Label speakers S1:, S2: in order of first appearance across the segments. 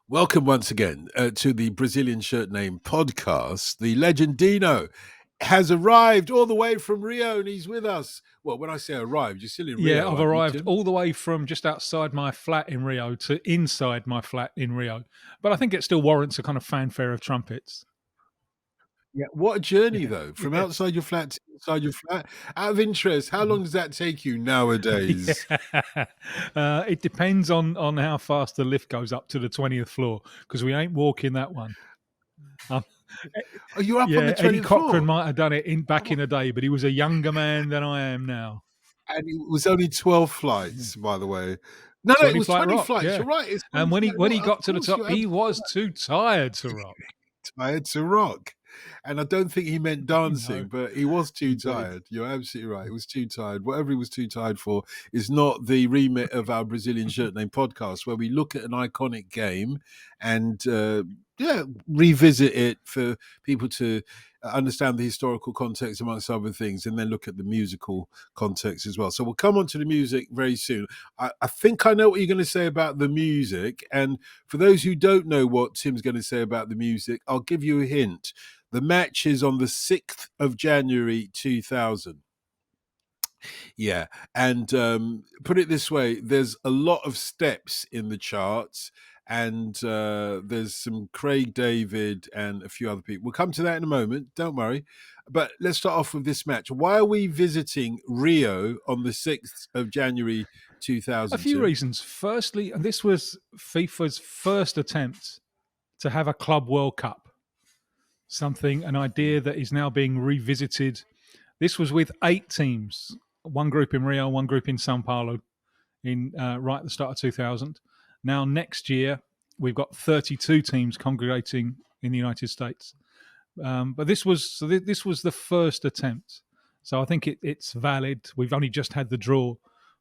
S1: Welcome once again to the Brazilian Shirt Name podcast. The legend Dino has arrived all the way from Rio and he's with us. Well, when I say arrived, you're still in
S2: Yeah,
S1: Rio,
S2: I've
S1: aren't you,
S2: arrived
S1: Tim?
S2: all the way from just outside my flat in Rio to inside my flat in Rio. But I think it still warrants a kind of fanfare of trumpets.
S1: Yeah. What a journey,
S2: Yeah.
S1: though, from
S2: Yeah.
S1: outside your flat to inside your flat. Out of interest, how long does that take you nowadays?
S2: Yeah. It depends on how fast the lift goes up to the 20th floor because we ain't walking that one. Um,
S1: Oh, you're up on the
S2: yeah, Eddie
S1: 20th
S2: Cochran
S1: floor.
S2: might have done it back
S1: Oh,
S2: in the day, but he was a younger man than I am now.
S1: and it was only 12 flights, by the way. No, no, it
S2: 20
S1: was
S2: flight
S1: 20
S2: rock,
S1: flights.
S2: yeah.
S1: You're right. It's
S2: And
S1: 20
S2: when he
S1: flight
S2: when he
S1: rock. Of
S2: got to the
S1: course,
S2: top,
S1: you're
S2: he
S1: absolutely
S2: was too tired to rock.
S1: tired to rock. And I don't think he meant
S2: No,
S1: dancing, but he was too
S2: indeed.
S1: tired. You're absolutely right. He was too tired. Whatever he was too tired for is not the remit of our Brazilian Shirt Name podcast, where we look at an iconic game and revisit it for people to understand the historical context amongst other things, and then look at the musical context as well. So we'll come on to the music very soon. I think I know what you're going to say about the music, and for those who don't know what Tim's going to say about the music, I'll give you a hint. The match is on the 6th of January 2000. Yeah. And put it this way, there's a lot of steps in the charts. And there's some Craig David and a few other people. We'll come to that in a moment. Don't worry. But let's start off with this match. Why are we visiting Rio on the 6th of January
S2: A
S1: 2000,
S2: few
S1: Tim?
S2: reasons. Firstly, and this was FIFA's first attempt to have a Club World Cup, an idea that is now being revisited. This was with 8 teams, one group in Rio, one group in Sao Paulo, in right at the start of 2000. Now next year we've got 32 teams congregating in the United States. But this was the first attempt, so I think it's valid. We've only just had the draw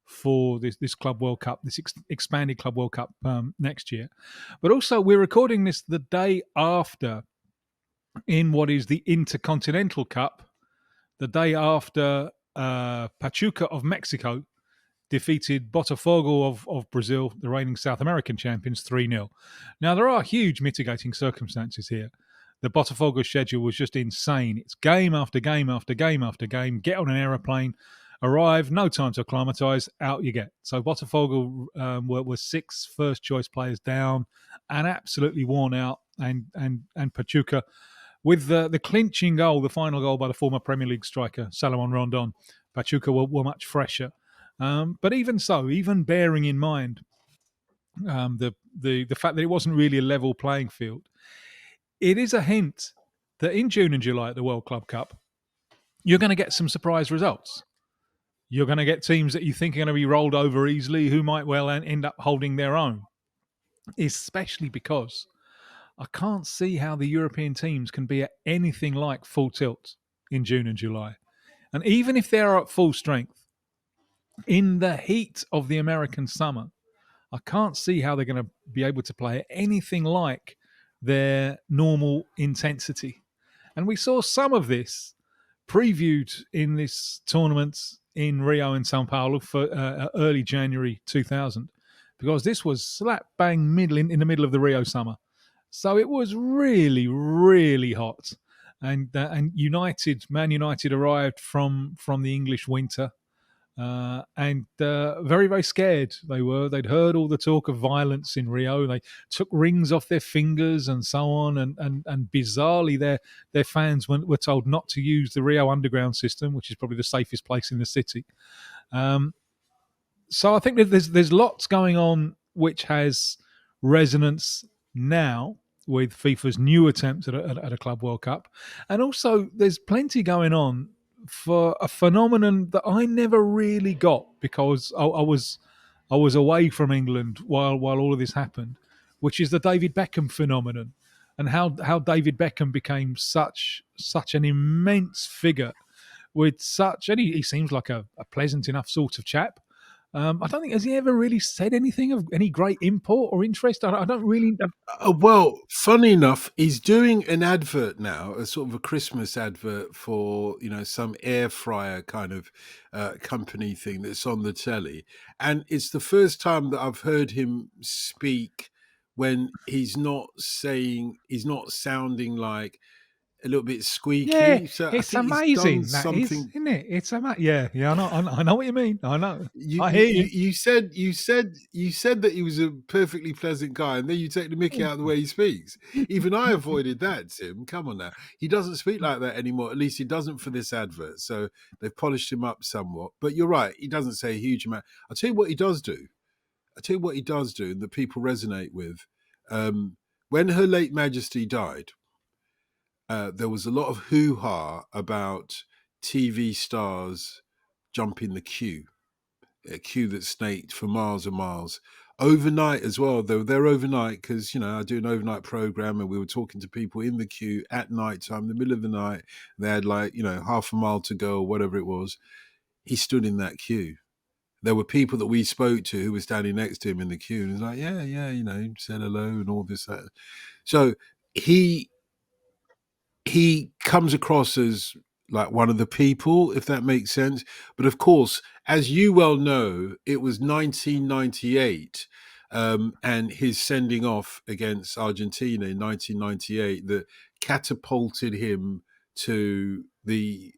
S2: for this Club World Cup, this expanded Club World Cup next year. But also, we're recording this the day after, in what is the Intercontinental Cup, the day after Pachuca of Mexico defeated Botafogo of Brazil, the reigning South American champions, 3-0. Now, there are huge mitigating circumstances here. The Botafogo schedule was just insane. It's game after game after game after game. Get on an aeroplane, arrive, no time to acclimatise, out you get. So Botafogo were 6 first-choice players down and absolutely worn out. And Pachuca, with the clinching goal, the final goal by the former Premier League striker, Salomon Rondon, Pachuca were much fresher. But even so, even bearing in mind the fact that it wasn't really a level playing field, it is a hint that in June and July at the World Club Cup, you're going to get some surprise results. You're going to get teams that you think are going to be rolled over easily, who might well end up holding their own, especially because I can't see how the European teams can be at anything like full tilt in June and July. And even if they're at full strength, in the heat of the American summer, I can't see how they're going to be able to play anything like their normal intensity. And we saw some of this previewed in this tournament in Rio and Sao Paulo for early January 2000, because this was slap bang middle in the middle of the Rio summer. So it was really, really hot. And Man United arrived from the English winter, and very, very scared they were. They'd heard all the talk of violence in Rio. They took rings off their fingers and so on. And bizarrely, their fans were told not to use the Rio Underground system, which is probably the safest place in the city. Um, so I think that there's lots going on which has resonance now with FIFA's new attempt at a Club World Cup, and also there's plenty going on for a phenomenon that I never really got because I was away from England while all of this happened, which is the David Beckham phenomenon, and how David Beckham became such an immense figure with such, and he seems like a pleasant enough sort of chap. I don't think has he ever really said anything of any great import or interest. I don't really.
S1: Well, funny enough, he's doing an advert now, a sort of a Christmas advert for some air fryer kind of company thing that's on the telly, and it's the first time that I've heard him speak when he's not sounding like a little bit
S2: Yeah,
S1: squeaky. So I
S2: it's
S1: think he's done
S2: amazing. That is,
S1: something.
S2: isn't it? It's amazing. Yeah, yeah. I know what you mean. I know.
S1: You,
S2: I
S1: you
S2: hear
S1: you
S2: you.
S1: you said that he was a perfectly pleasant guy, and then you take the mickey out of the way he speaks. Even I avoided that, Tim. Come on now, he doesn't speak like that anymore. At least he doesn't for this advert. So they've polished him up somewhat. But you're right, he doesn't say a huge amount. I'll tell you what he does do. I'll tell you what he does do, and that people resonate with. When Her Late Majesty died, there was a lot of hoo ha about TV stars jumping the queue, a queue that snaked for miles and miles. Overnight as well, they were there overnight because, I do an overnight program and we were talking to people in the queue at night time, the middle of the night. They had like, half a mile to go or whatever it was. He stood in that queue. There were people that we spoke to who were standing next to him in the queue, and he was like, yeah, yeah, said hello and all this, that. So he he comes across as like one of the people, if that makes sense. But of course, as you well know, it was 1998 and his sending off against Argentina in 1998 that catapulted him to the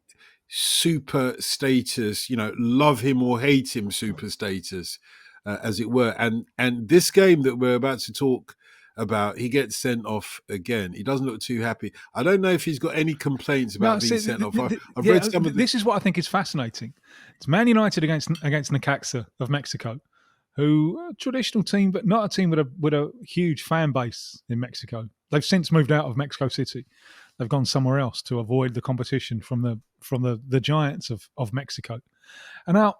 S1: super status, love him or hate him super status, as it were. And this game that we're about to talk about, he gets sent off again. He doesn't look too happy. I don't know if he's got any complaints
S2: No,
S1: about being
S2: see,
S1: sent off. I've read
S2: yeah,
S1: some of the.
S2: this is what I think is fascinating. It's Man United against Necaxa of Mexico, who are a traditional team, but not a team with a huge fan base in Mexico. They've since moved out of Mexico City. They've gone somewhere else to avoid the competition from the giants of Mexico. And now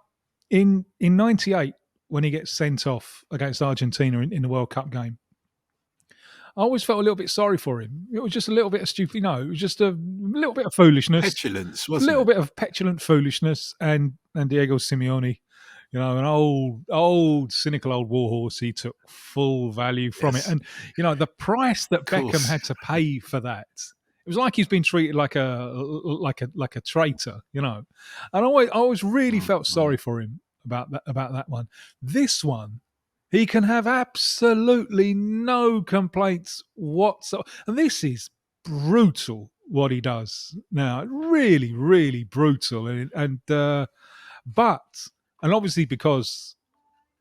S2: in '98, when he gets sent off against Argentina in the World Cup game, I always felt a little bit sorry for him. It was just a little bit of stupid. It was just a little bit of foolishness,
S1: Petulance,
S2: a
S1: wasn't
S2: little
S1: it?
S2: bit of petulant foolishness, and Diego Simeone, an old cynical old warhorse. He took full value from it,
S1: Yes,
S2: and the price
S1: of
S2: that Beckham
S1: course.
S2: had to pay for that. It was like he's been treated like a traitor, And I always really felt
S1: Mm-mm.
S2: sorry for him about that one. This one, he can have absolutely no complaints whatsoever. And this is brutal what he does now. Really, really brutal. But obviously because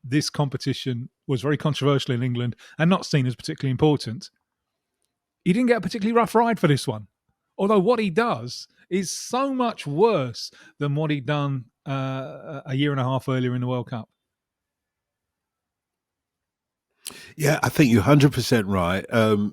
S2: this competition was very controversial in England and not seen as particularly important, he didn't get a particularly rough ride for this one. Although what he does is so much worse than what he'd done a year and a half earlier in the World Cup.
S1: Yeah, I think you're 100% right.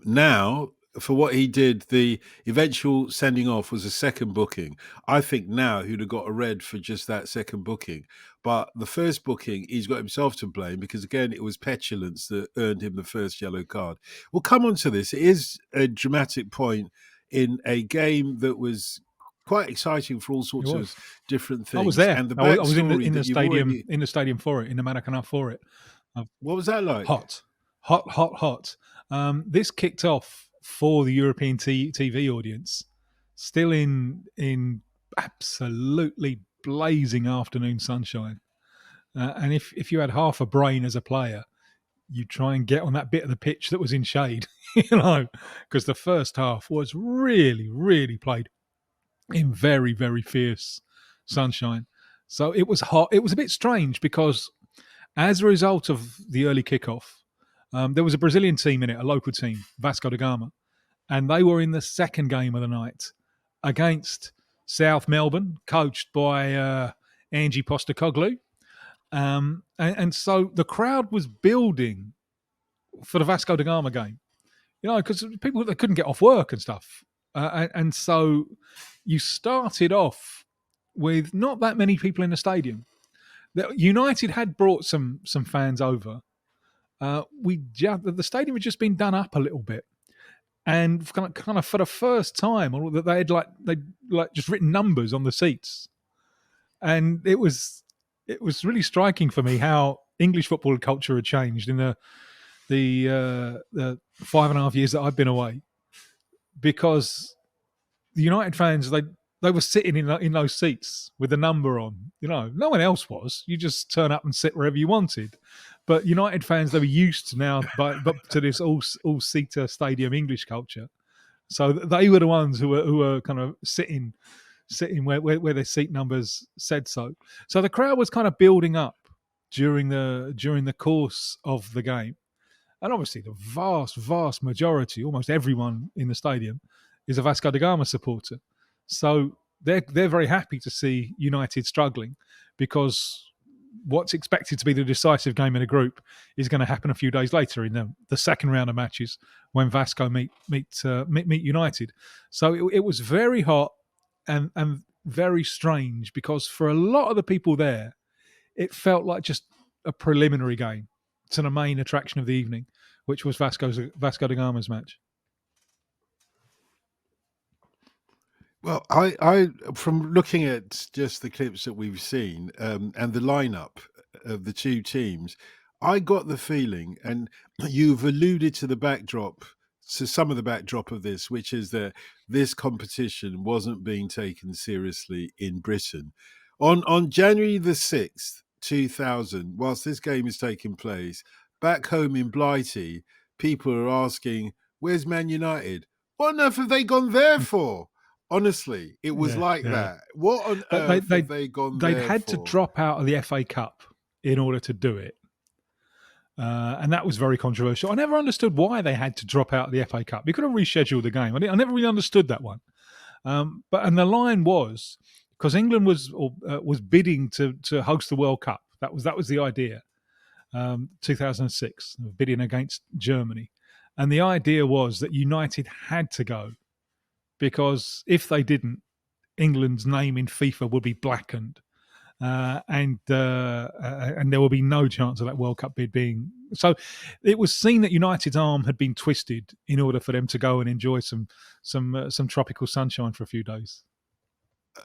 S1: Now, for what he did, the eventual sending off was a second booking. I think now he'd have got a red for just that second booking. But the first booking, he's got himself to blame because, again, it was petulance that earned him the first yellow card. We'll come on to this. It is a dramatic point in a game that was quite exciting for all
S2: It
S1: sorts of
S2: was.
S1: different
S2: I was
S1: things.
S2: there.
S1: And the
S2: I was in the
S1: backstory
S2: in the
S1: that you've
S2: stadium
S1: already.
S2: in the stadium for it, in the Maracanã for it. Uh,
S1: What was that like?
S2: hot, hot, hot, hot. This kicked off for the European TV audience, still in absolutely blazing afternoon sunshine. And if you had half a brain as a player, you try and get on that bit of the pitch that was in shade, because the first half was really, really played in very, very fierce sunshine. So it was hot. It was a bit strange because as a result of the early kickoff, there was a Brazilian team in it, a local team, Vasco da Gama, and they were in the second game of the night against South Melbourne, coached by Angie Postecoglou. And so the crowd was building for the Vasco da Gama game, because people they couldn't get off work and stuff, and so you started off with not that many people in the stadium. United had brought some fans over. The stadium had just been done up a little bit, and kind of for the first time, or that they just written numbers on the seats, and it was really striking for me how English football culture had changed in the 5.5 years that I've been away, because the United fans they were sitting in those seats with the number on. No one else was. You just turn up and sit wherever you wanted. But United fans, they were used now but to this all-seater stadium English culture. So they were the ones who were kind of sitting where their seat numbers said so. So the crowd was kind of building up during the course of the game, and obviously the vast majority, almost everyone in the stadium, is a Vasco da Gama supporter. So they're very happy to see United struggling, because what's expected to be the decisive game in the group is going to happen a few days later in the second round of matches when Vasco meet United. So it was very hot and very strange, because for a lot of the people there, it felt like just a preliminary game to the main attraction of the evening, which was Vasco da Gama's match.
S1: Well, I from looking at just the clips that we've seen and the lineup of the two teams, I got the feeling, and you've alluded to the backdrop, to some of the backdrop of this, which is that this competition wasn't being taken seriously in Britain. On January the 6th, 2000, whilst this game is taking place, back home in Blighty, people are asking, "Where's Man United? What on earth have they gone there for?" Honestly, it was
S2: Yeah,
S1: like
S2: yeah.
S1: that. What on earth have they gone
S2: They'd
S1: there
S2: had to
S1: for?
S2: drop out of the FA Cup in order to do it. And that was very controversial. I never understood why they had to drop out of the FA Cup. You could have rescheduled the game. I never really understood that one. And the line was because England was bidding to host the World Cup. That was the idea. 2006, bidding against Germany, and the idea was that United had to go, because if they didn't, England's name in FIFA would be blackened, and there will be no chance of that World Cup bid being. So it was seen that United's arm had been twisted in order for them to go and enjoy some tropical sunshine for a few days.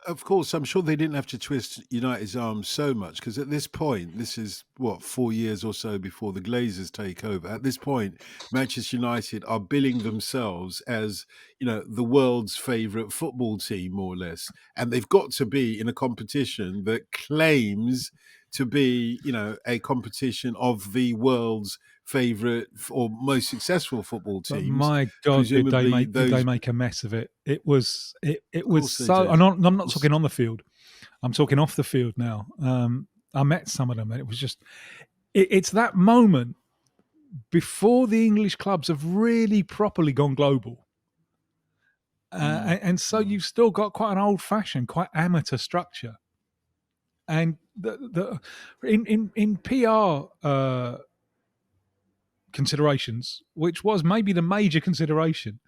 S1: Of course, I'm sure they didn't have to twist United's arm so much, because at this point, this is what, 4 years or so before the Glazers take over. At this point, Manchester United are billing themselves as, the world's favourite football team, more or less, and they've got to be in a competition that claims to be, a competition of the world's favourite or most successful football
S2: But
S1: teams.
S2: my God,
S1: Presumably,
S2: did they
S1: those,
S2: make a mess of it? It was
S1: of course, they
S2: so.
S1: did.
S2: I'm not
S1: Of course.
S2: talking on the field. I'm talking off the field now. I met some of them, and it was just it's that moment before the English clubs have really properly gone global. And so you've still got quite an old-fashioned, quite amateur structure, and in PR considerations, which was maybe the major consideration,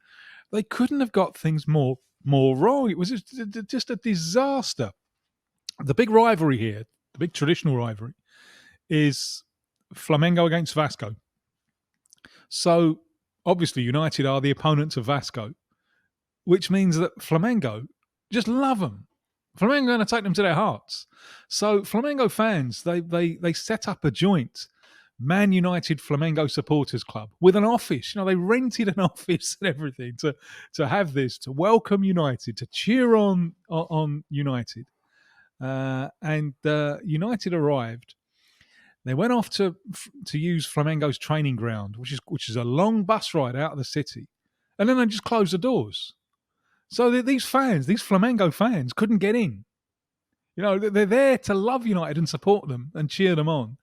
S2: they couldn't have got things more wrong. It was just a disaster. The big rivalry here, the big traditional rivalry, is Flamengo against Vasco. So obviously United are the opponents of Vasco, which means that Flamengo just love them. Flamengo are going to take them to their hearts. So Flamengo fans, they set up a joint Man United Flamengo Supporters Club with an office. They rented an office and everything to have this, to welcome United, to cheer on United. And United arrived. They went off to use Flamengo's training ground, which is a long bus ride out of the city, and then they just closed the doors. So these Flamengo fans, couldn't get in. They're there to love United and support them and cheer them on.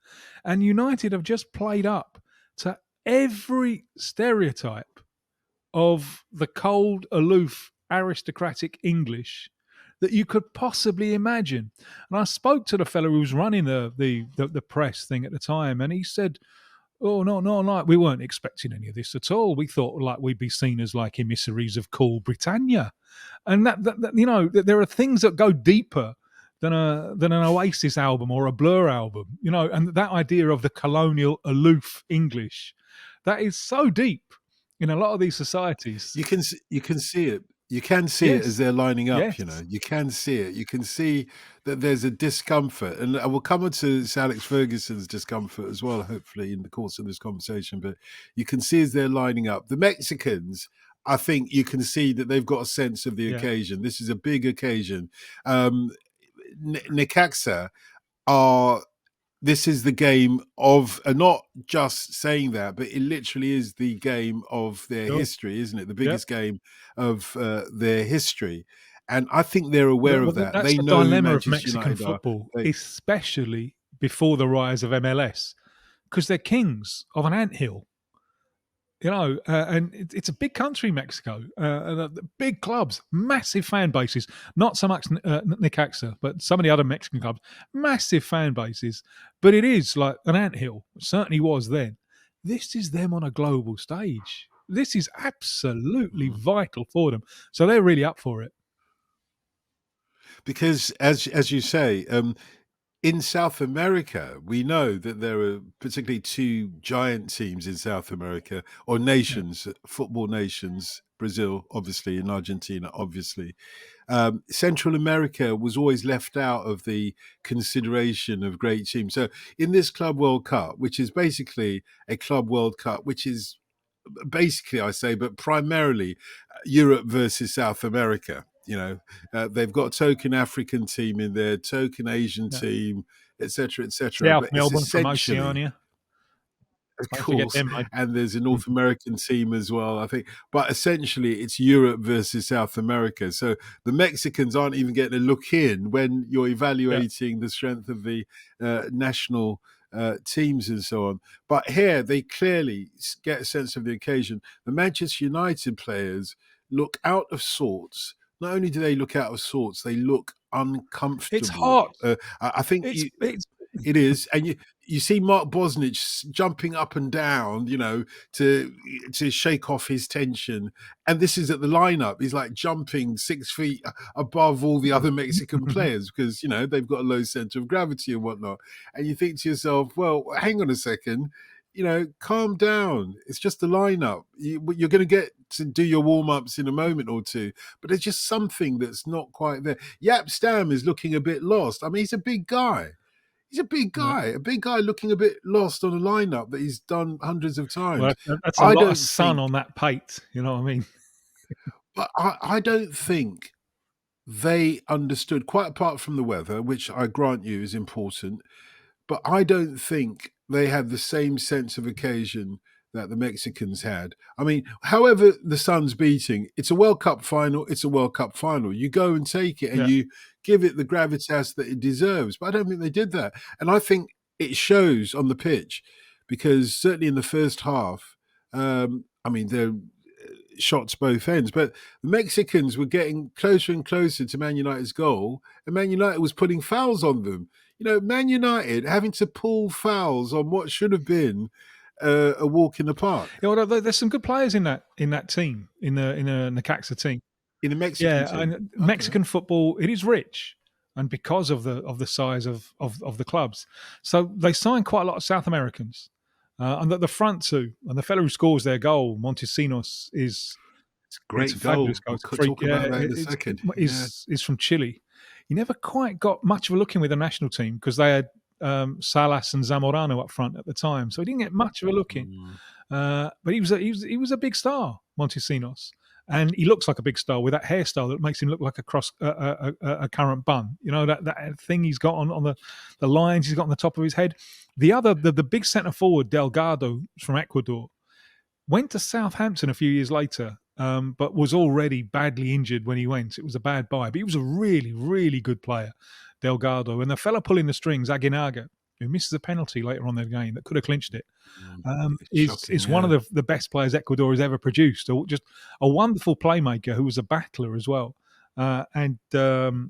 S2: And United have just played up to every stereotype of the cold, aloof, aristocratic English that you could possibly imagine. And I spoke to the fellow who was running the press thing at the time, and he said, "Oh, no, like we weren't expecting any of this at all. We thought like we'd be seen as like emissaries of cool Britannia." And that there are things that go deeper than an Oasis album or a Blur album, and that idea of the colonial, aloof English, that is so deep in a lot of these societies.
S1: You can see it. You can see it as
S2: Yes,
S1: they're lining up.
S2: yes,
S1: You can see it. You can see that there's a discomfort, and I will come on to Sir Alex Ferguson's discomfort as well, hopefully in the course of this conversation. But you can see as they're lining up, the Mexicans, I think you can see that they've got a sense of the
S2: yeah,
S1: occasion. This is a big occasion. Necaxa are this is the game of, not just saying that, but it literally is the game of their
S2: Sure.
S1: history, isn't it? The
S2: Yep.
S1: biggest game of their history. And I think they're aware of that.
S2: That's
S1: They
S2: the
S1: know who
S2: dilemma of
S1: Manchester
S2: Mexican
S1: United are.
S2: football,
S1: They,
S2: especially before the rise of MLS, because they're kings of an anthill. And it's a big country, Mexico, big clubs, massive fan bases. Not so much Necaxa, but some of the other Mexican clubs, massive fan bases. But it is like an anthill. It certainly was then. This is them on a global stage. This is absolutely
S1: mm.
S2: vital for them. So they're really up for it.
S1: Because as you say, in South America, we know that there are particularly two giant teams in South America, or
S2: Yeah,
S1: nations, football nations. Brazil, obviously, and Argentina, obviously. Central America was always left out of the consideration of great teams. So, in this Club World Cup, which is basically a Club World Cup, which is basically, I say, but primarily Europe versus South America. They've got a token African team in there, token Asian
S2: yeah.
S1: team, etc., etc.
S2: South
S1: But it's
S2: Melbourne from
S1: essentially,
S2: Oceania.
S1: of
S2: Don't forget
S1: course,
S2: them, mate.
S1: and there's a
S2: Mm.
S1: North American team as well, I think. But essentially, it's Europe versus South America. So the Mexicans aren't even getting a look in when you're
S2: Yeah.
S1: evaluating the strength of the national teams and so on. But here, they clearly get a sense of the occasion. The Manchester United players look out of sorts. Not only do they look out of sorts, they look
S2: It's
S1: uncomfortable.
S2: hot.
S1: I think
S2: It's
S1: it is, and you see Mark Bosnich jumping up and down, to shake off his tension. And this is at the lineup. He's like jumping 6 feet above all the other Mexican players because they've got a low center of gravity and whatnot. And you think to yourself, well, hang on a second. Calm down. It's just the lineup. You're going to get to do your warm ups in a moment or two, but there's just something that's not quite there. Yap Stam is looking a bit lost. I mean, he's a big guy. He's
S2: yeah.
S1: a big guy looking a bit lost on a lineup that he's done hundreds of
S2: Well,
S1: times.
S2: that's a
S1: I
S2: lot of
S1: don't
S2: sun
S1: think,
S2: on that pate. You know what I mean?
S1: but I don't think they understood, quite apart from the weather, which I grant you is important, but I don't think they had the same sense of occasion that the Mexicans had. I mean, however the sun's beating, it's a World Cup final, it's a World Cup final. You go and take it and
S2: Yeah.
S1: you give it the gravitas that it deserves. But I don't think they did that. And I think it shows on the pitch because certainly in the first half, I mean, they're shots both ends, but the Mexicans were getting closer and closer to Man United's goal, and Man United was putting fouls on them. Man United having to pull fouls on what should have been a walk in the park
S2: Yeah, well, there's some good players in that team in the Necaxa team.
S1: in the Mexican
S2: Yeah,
S1: team.
S2: and
S1: Okay.
S2: Mexican football, it is rich, and because of the size of the clubs, so they sign quite a lot of South Americans, and at the front too. And the fellow who scores their goal, Montesinos,
S1: It's a
S2: it's a
S1: great
S2: fabulous
S1: goal.
S2: goal.
S1: We'll
S2: It's a freak.
S1: talk
S2: Yeah,
S1: about that in a second. Yeah.
S2: is from Chile. He never quite got much of a look in with the national team because they had Salas and Zamorano up front at the time, so he didn't get much of a look in.
S1: Mm.
S2: But he was a big star, Montesinos, and he looks like a big star with that hairstyle that makes him look like a current bun. That thing he's got on the lines he's got on the top of his head. The big centre forward Delgado from Ecuador went to Southampton a few years later, but was already badly injured when he went. It was a bad buy, but he was a really, really good player, Delgado. And the fella pulling the strings, Aguinaga, who misses a penalty later on in the game that could have clinched it,
S1: Mm. It's shocking,
S2: is one of
S1: yeah.
S2: the best players Ecuador has ever produced. Just a wonderful playmaker who was a battler as well. And the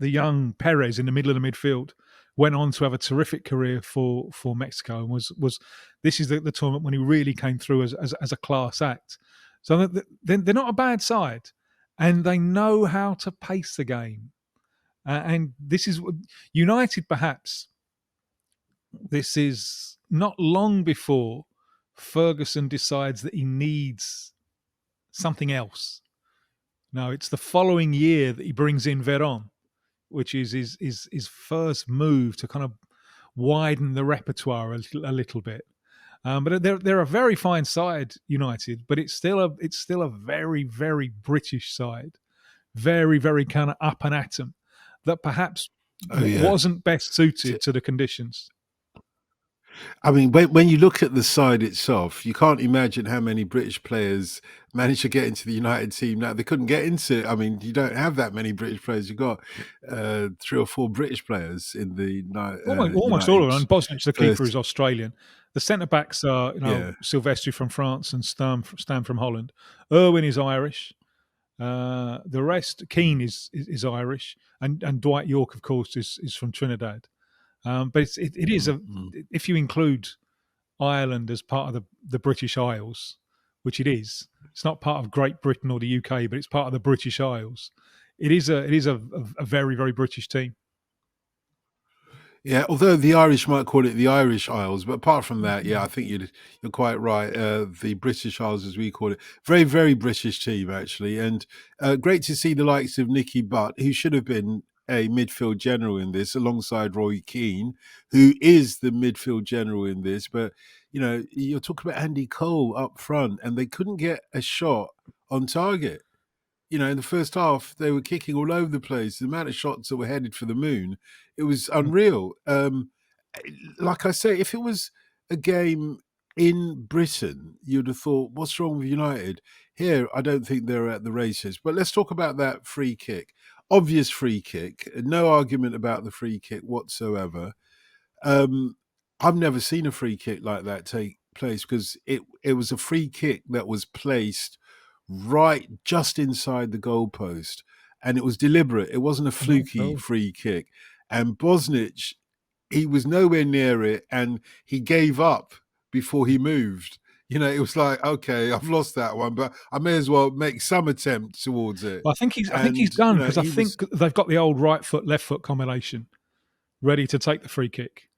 S2: young Perez in the middle of the midfield went on to have a terrific career for Mexico and was this is the tournament when he really came through as a class act. So they're not a bad side, and they know how to pace the game. And this is United, perhaps. This is not long before Ferguson decides that he needs something else. No, it's the following year that he brings in Veron, which is his first move to kind of widen the repertoire a little bit. But they're a very fine side, United, but it's still a very, very British side, very, very kind of up and at 'em, that perhaps
S1: Oh yeah.
S2: wasn't best suited to the conditions.
S1: I mean, when you look at the side itself, you can't imagine how many British players managed to get into the United team. Now they couldn't get into. I mean, you don't have that many British players. You've got 3 or 4 British players in the
S2: Almost all of them.
S1: United's
S2: And Bosnich, the keeper,
S1: first.
S2: is Australian. The centre backs are,
S1: Yeah,
S2: Silvestri from France and Stam from Holland. Irwin is Irish. The rest, Keane is Irish, and Dwight York, of course, is from Trinidad. But it is
S1: mm,
S2: a,
S1: mm.
S2: if you include Ireland as part of the British Isles, which it is. It's not part of Great Britain or the UK, but it's part of the British Isles. It is a very, very British team.
S1: Yeah, although the Irish might call it the Irish Isles, but apart from that, yeah, I think you're quite right. The British Isles, as we call it, very very British team actually, and great to see the likes of Nicky Butt, who should have been a midfield general in this, alongside Roy Keane, who is the midfield general in this. But you're talking about Andy Cole up front, and they couldn't get a shot on target. In the first half, they were kicking all over the place. The amount of shots that were headed for the moon, it was unreal. Like I say, if it was a game in Britain, you'd have thought, what's wrong with United? Here, I don't think they're at the races. But let's talk about that free kick. Obvious free kick. No argument about the free kick whatsoever. Um, I've never seen a free kick like that take place, because it was a free kick that was placed right just inside the goalpost, and it was deliberate. It wasn't a
S2: No,
S1: fluky
S2: no.
S1: free kick. And Bosnich, he was nowhere near it, and he gave up before he moved. It was like, okay, I've lost that one, but I may as well make some attempt towards it.
S2: Well, I think he's
S1: And
S2: done, because I
S1: he was,
S2: think they've got the old right foot left foot combination ready to take the free kick.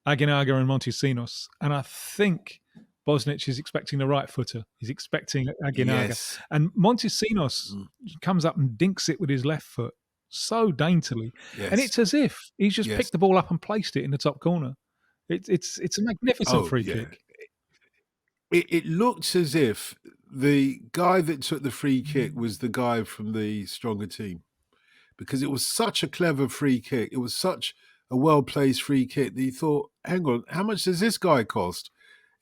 S2: Aguinaga and Montesinos, and I think Bosnich is expecting the right footer. He's expecting Aguinaga,
S1: yes,
S2: and Montesinos
S1: mm,
S2: comes up and dinks it with his left foot so daintily, and
S1: yes,
S2: it's as if he's just
S1: yes.
S2: picked the ball up and placed it in the top corner. It's a magnificent
S1: Oh,
S2: free
S1: yeah.
S2: kick.
S1: It looked as if the guy that took the free kick was the guy from the stronger team, because it was such a clever free kick. It was such a well placed free kick that you thought, hang on, how much does this guy cost?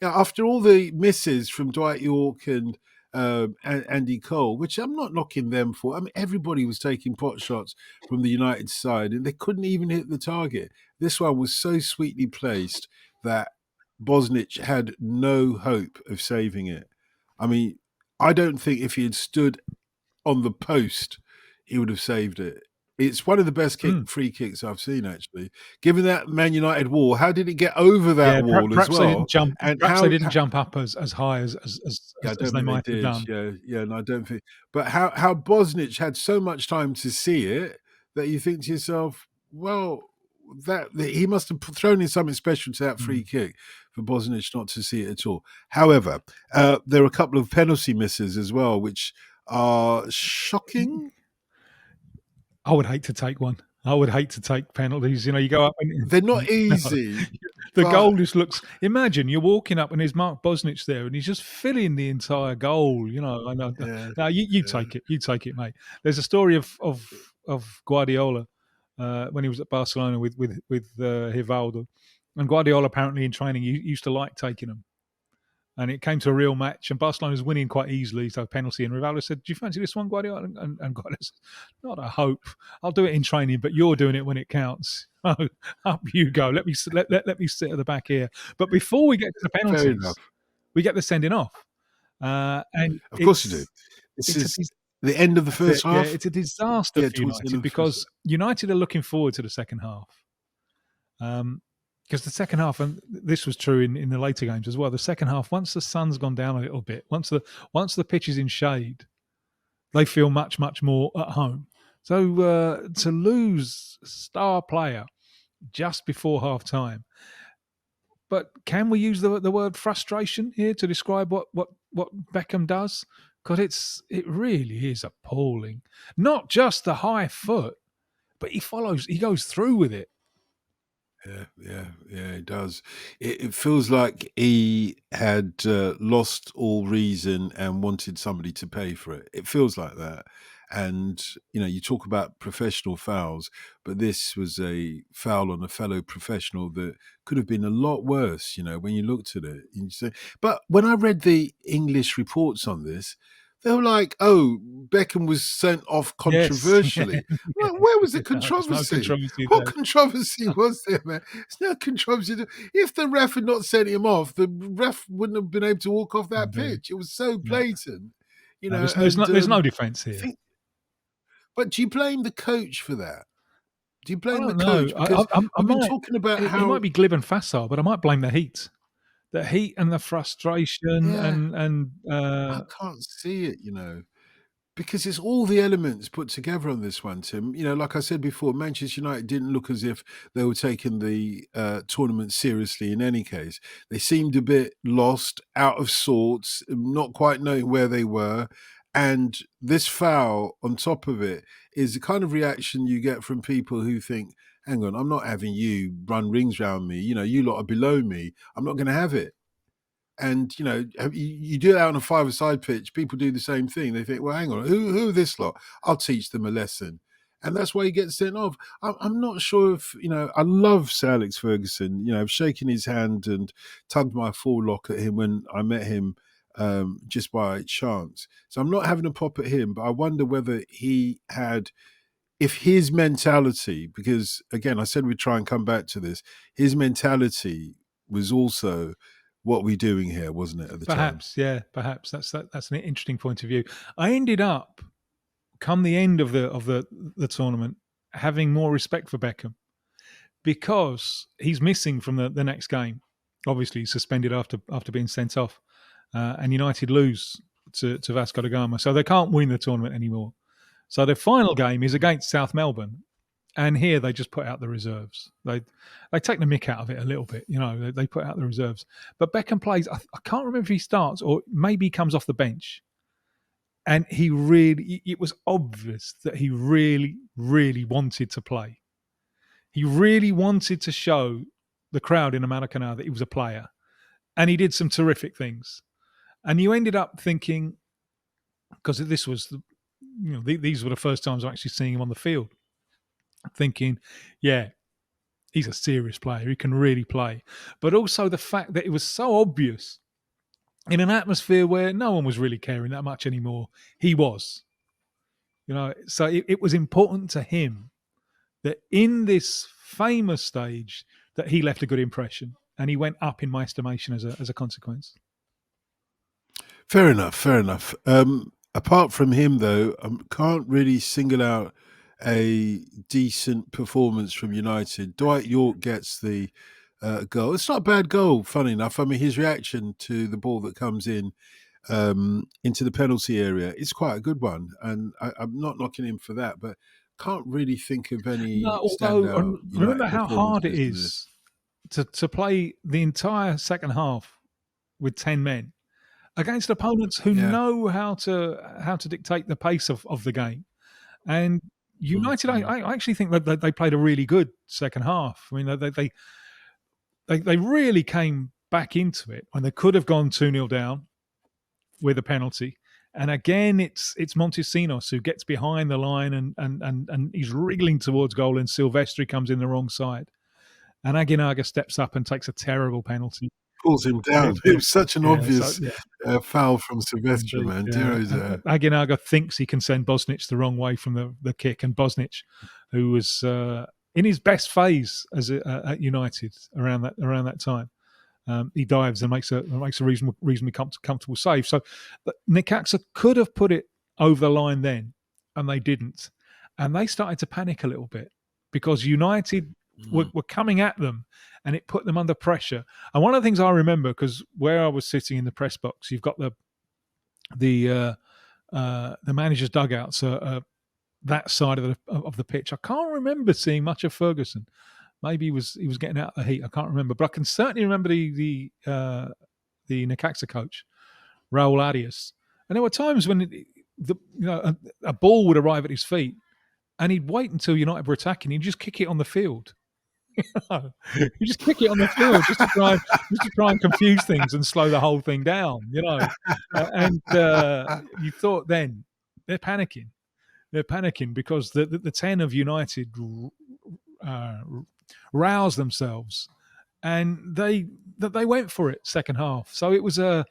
S1: Yeah, after all the misses from Dwight York and Andy Cole, which I'm not knocking them for. I mean, everybody was taking pot shots from the United side, and they couldn't even hit the target. This one was so sweetly placed that Bosnich had no hope of saving it. I mean, I don't think if he had stood on the post, he would have saved it. It's one of the best
S2: Mm.
S1: free kicks I've seen, actually. Given that Man United wall, how did it get over that
S2: Yeah,
S1: wall as
S2: perhaps they didn't
S1: well?
S2: jump.
S1: And
S2: Perhaps they didn't jump up as high
S1: yeah, I
S2: as
S1: don't
S2: they
S1: think they
S2: might have
S1: did.
S2: done.
S1: Yeah, yeah, and I don't think. But how Bosnich had so much time to see it that you think to yourself, well, that he must have thrown in something special to that free
S2: Mm.
S1: kick for Bosnich not to see it at all. However, there are a couple of penalty misses as well, which are shocking.
S2: I would hate to take one. I would hate to take penalties. You go up and
S1: They're not
S2: no,
S1: easy,
S2: the
S1: but
S2: goal just looks. Imagine you're walking up and there's Mark Bosnich there, and he's just filling the entire goal. I know.
S1: yeah,
S2: No, you
S1: yeah,
S2: take it. You take it, mate. There's a story of Guardiola when he was at Barcelona with Rivaldo, and Guardiola apparently in training used to like taking them. And it came to a real match, and Barcelona was winning quite easily, so penalty. And Rivaldo said, "Do you fancy this one, Guardiola?" And Guardiola said, "Not a hope. I'll do it in training, but you're doing it when it counts. Oh, up you go. Let me sit at the back here." But before we get to the
S1: fair enough.
S2: penalties, we get the sending off, and
S1: Of course you do. This
S2: it's a
S1: is the end of the
S2: that's it.
S1: first
S2: Yeah,
S1: half.
S2: it's a disaster
S1: Yeah,
S2: for
S1: towards the end
S2: United,
S1: of the first
S2: because United are looking forward to the second half. Because the second half, and this was true in the later games as well. The second half, once the sun's gone down a little bit, once the pitch is in shade, they feel much more at home. So to lose star player just before half time, but can we use the word frustration here to describe what Beckham does? Because it really is appalling. Not just the high foot, but he goes through with it.
S1: Yeah, it does. It feels like he had lost all reason and wanted somebody to pay for it. It feels like that. And you talk about professional fouls, but this was a foul on a fellow professional that could have been a lot worse. When you looked at it, and you say. But when I read the English reports on this, they were like, "Oh, Beckham was sent off
S2: Yes, yeah,
S1: controversially." Well, where was the
S2: yeah, no, there's no
S1: controversy?
S2: controversy
S1: What
S2: there.
S1: controversy
S2: No,
S1: was there, man? It's no controversy. If the ref had not sent him off, the ref wouldn't have been able to walk off that
S2: indeed.
S1: pitch. It was so
S2: No,
S1: blatant,
S2: no,
S1: and
S2: there's no defence
S1: I
S2: here.
S1: think. But do you blame the coach for that? Do you
S2: I
S1: blame the
S2: don't know.
S1: coach? Because
S2: I
S1: we've been
S2: might.
S1: talking about
S2: It might
S1: how,
S2: be glib and facile, but I might blame the heat and the frustration,
S1: yeah,
S2: and
S1: I can't see it. Because it's all the elements put together on this one, Tim. Like I said before, Manchester United didn't look as if they were taking the tournament seriously in any case. They seemed a bit lost, out of sorts, not quite knowing where they were. And this foul on top of it is the kind of reaction you get from people who think, hang on, I'm not having you run rings around me. You lot are below me. I'm not going to have it. And you do it out on a five-a-side pitch. People do the same thing. They think, well, hang on, who are this lot? I'll teach them a lesson, and that's why he gets sent off. I'm not sure if I love Sir Alex Ferguson. I've shaken his hand and tugged my forelock at him when I met him just by chance. So I'm not having a pop at him, but I wonder whether he had. If his mentality, because again, I said we'd try and come back to this, his mentality was also what we're doing here, wasn't it, at the time?
S2: perhaps, yeah, perhaps that's an interesting point of view. I ended up, come the end of the tournament, having more respect for Beckham because he's missing from the next game. Obviously, he's suspended after being sent off, and United lose to Vasco da Gama, so they can't win the tournament anymore. So the final game is against South Melbourne, and here they just put out the reserves. They take the mick out of it a little bit, They put out the reserves, but Beckham plays. I can't remember if he starts or maybe he comes off the bench, and it was obvious that he really, really wanted to play. He really wanted to show the crowd in Maracanã that he was a player, and he did some terrific things. And you ended up thinking, because this was these were the first times I'm actually seeing him on the field, thinking, yeah, he's a serious player. He can really play. But also the fact that it was so obvious in an atmosphere where no one was really caring that much anymore. He was, so it was important to him that in this famous stage that he left a good impression and he went up in my estimation as a consequence.
S1: Fair enough. Fair enough. Apart from him, though, I can't really single out a decent performance from United. Dwight York gets the goal. It's not a bad goal, funny enough. I mean, his reaction to the ball that comes in into the penalty area is quite a good one. And I'm not knocking him for that, but can't really think of any
S2: No, although
S1: standout
S2: remember
S1: United
S2: how hard it
S1: performances in this.
S2: is to play the entire second half with 10 men against opponents who
S1: Yeah.
S2: know how to dictate the pace of the game. And United,
S1: Mm.
S2: I actually think that they played a really good second half. I mean, they really came back into it when they could have gone 2-0 down with a penalty. And again, it's Montesinos who gets behind the line and he's wriggling towards goal, and Silvestri comes in the wrong side. And Aguinaga steps up and takes a terrible penalty.
S1: Pulls him down.
S2: It
S1: It
S2: pulls
S1: was such an
S2: Yeah, so
S1: obvious
S2: yeah,
S1: foul from Sylvester,
S2: indeed.
S1: man.
S2: Yeah.
S1: Dear,
S2: And Aguinaga thinks he can send Bosnich the wrong way from the kick, and Bosnich, who was in his best phase at United around that time, he dives and makes a reasonably comfortable save. So Necaxa could have put it over the line then, and they didn't, and they started to panic a little bit because United were coming at them, and it put them under pressure. And one of the things I remember, because where I was sitting in the press box, you've got the manager's dugouts that side of the pitch. I can't remember seeing much of Ferguson. Maybe he was getting out of the heat. I can't remember, but I can certainly remember the Necaxa coach, Raul Arias. And there were times when a ball would arrive at his feet, and he'd wait until United were attacking. He'd just kick it on the field. You just kick it on the field just to try and confuse things and slow the whole thing down. And you thought then they're panicking. They're panicking because the 10 of United uh, roused themselves, and they went for it second half. So it was a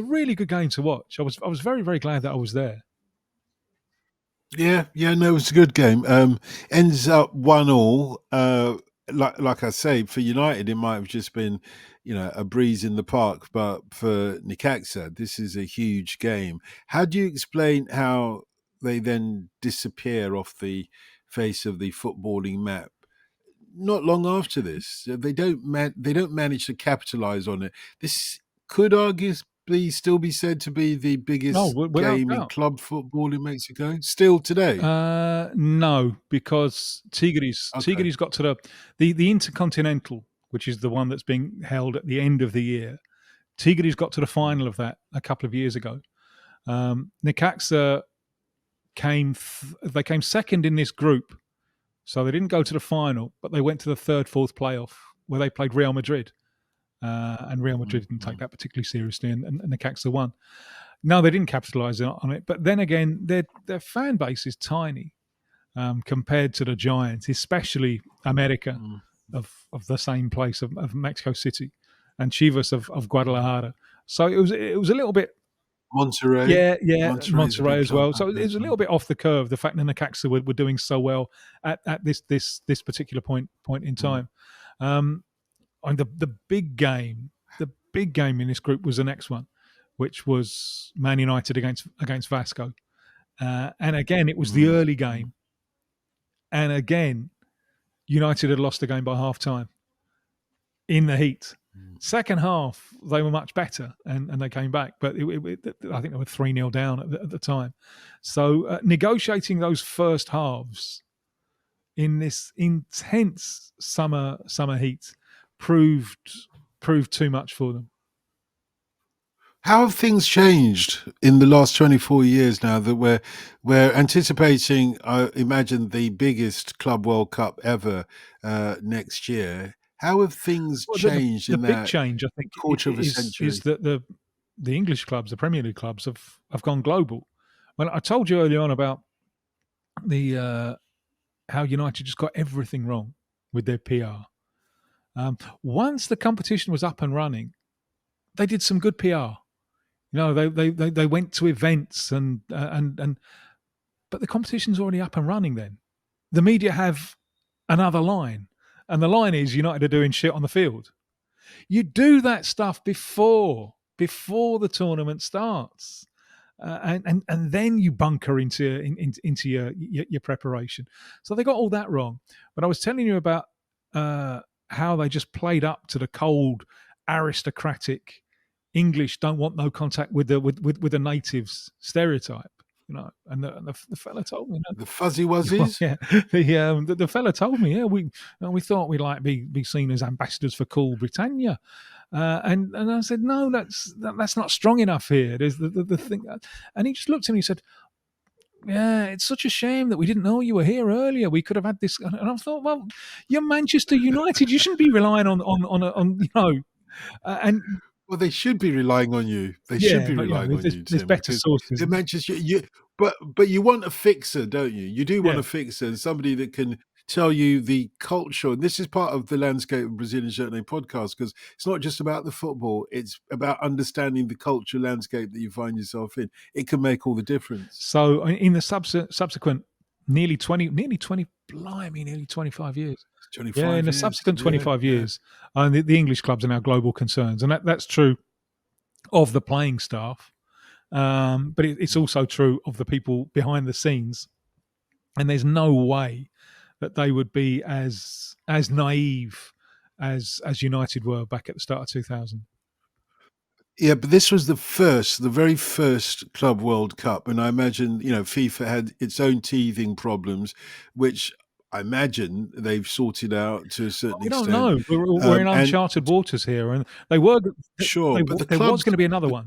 S2: really good game to watch. I was very very glad that I was there.
S1: Yeah, yeah, no, it was a good game. Ends up 1-1. Like I say, for United, it might have just been, a breeze in the park, but for Necaxa, this is a huge game. How do you explain how they then disappear off the face of the footballing map? Not long after this, they don't manage to capitalize on it. This could arguably still be said to be the
S2: No,
S1: biggest
S2: without
S1: game in
S2: doubt.
S1: club football in Mexico still today.
S2: No, because
S1: Okay.
S2: Tigres got to the Intercontinental, which is the one that's being held at the end of the year. Tigres got to the
S1: Mm,
S2: final of that a couple of years ago. Necaxa they came second in this group, so they didn't go to the final, but they went to the third, fourth playoff where they played Real Madrid. And Real
S1: mm,
S2: Madrid didn't take
S1: mm,
S2: that particularly seriously, and Necaxa won. No, they didn't capitalise on it. But then again, their fan base is tiny compared to the giants, especially America
S1: mm,
S2: of the same place of Mexico City, and Chivas of
S1: mm.
S2: Guadalajara. So it was a little bit.
S1: Monterrey.
S2: Yeah,
S1: Monterrey's a
S2: Monterrey
S1: big
S2: as
S1: club
S2: well.
S1: out
S2: So it
S1: there.
S2: was a
S1: Mm,
S2: little bit off the curve. The fact that Necaxa were doing so well at this particular point in
S1: mm,
S2: time. Um, and the big game in this group was the next one, which was Man United against Vasco. And again, it was the
S1: mm,
S2: early
S1: mm,
S2: game, and again, United had lost the game by half time in the heat.
S1: mm.
S2: Second half, they were much better, and they came back. But I think they were 3-0 down at the time. So negotiating those first halves in this intense summer heat proved proved too much for them.
S1: How have things changed in the last 24 years now that we're anticipating, I imagine, the biggest Club World Cup ever next year? How have things
S2: Well,
S1: changed
S2: the
S1: in
S2: big
S1: that
S2: change, I think,
S1: quarter of a
S2: is
S1: century?
S2: that the English clubs, the Premier League clubs, have gone global. Well, I told you earlier on about the how United just got everything wrong with their PR. Once the competition was up and running, they did some good PR. They went to events and but the competition's already up and running. Then the media have another line, and the line is United are doing shit on the field. You do that stuff before the tournament starts, and then you bunker into your preparation. So they got all that wrong. But I was telling you about how they just played up to the cold, aristocratic English don't want no contact with the natives stereotype. And the fella told me,
S1: The Fuzzy
S2: well,
S1: Wuzzies?
S2: yeah, the fella told me, yeah, we thought we'd like be seen as ambassadors for cool Britannia, and I said, no, that's not strong enough here. There's the thing, and he just looked at me and he said, yeah, it's such a shame that we didn't know you were here earlier. We could have had this, and I thought, well, you're Manchester United. You shouldn't be relying on and
S1: Well, they should be relying on you. They should
S2: yeah,
S1: be
S2: but
S1: relying on you,
S2: there's
S1: Tim,
S2: better
S1: because
S2: sources.
S1: the Manchester but you want a fixer, don't you? You do want
S2: Yeah.
S1: a fixer, somebody that can tell you the culture. And this is part of the landscape of Brazilian Shirt Name podcast, because it's not just about the football, it's about understanding the culture landscape that you find yourself in. It can make all the difference.
S2: So in the subsequent nearly 20, blimey, nearly 25 years. Yeah, in
S1: 25
S2: the
S1: years.
S2: subsequent
S1: Yeah,
S2: 25
S1: yeah.
S2: years, and the English clubs are now global concerns, and that's true of the playing staff, but it's
S1: Mm.
S2: also true of the people behind the scenes. And there's no way that they would be as naive as United were back at the start of 2000.
S1: Yeah, but this was the very first Club World Cup, and I imagine FIFA had its own teething problems, which I imagine they've sorted out to a
S2: Well,
S1: certain
S2: we don't
S1: extent.
S2: know. We're in
S1: And
S2: uncharted waters here, and they were
S1: sure, but the
S2: there was
S1: clubs,
S2: going to be another
S1: the,
S2: one,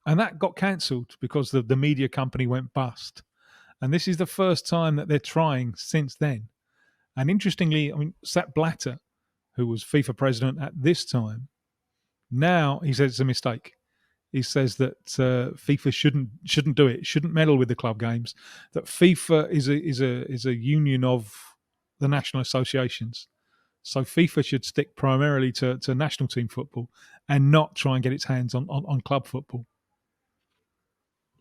S2: and that got cancelled because the media company went bust. And this is the first time that they're trying since then. And interestingly, I mean, Sepp Blatter, who was FIFA president at this time, now he says it's a mistake. He says that FIFA shouldn't do it, shouldn't meddle with the club games. That FIFA is a union of the national associations. So FIFA should stick primarily to national team football and not try and get its hands on club football.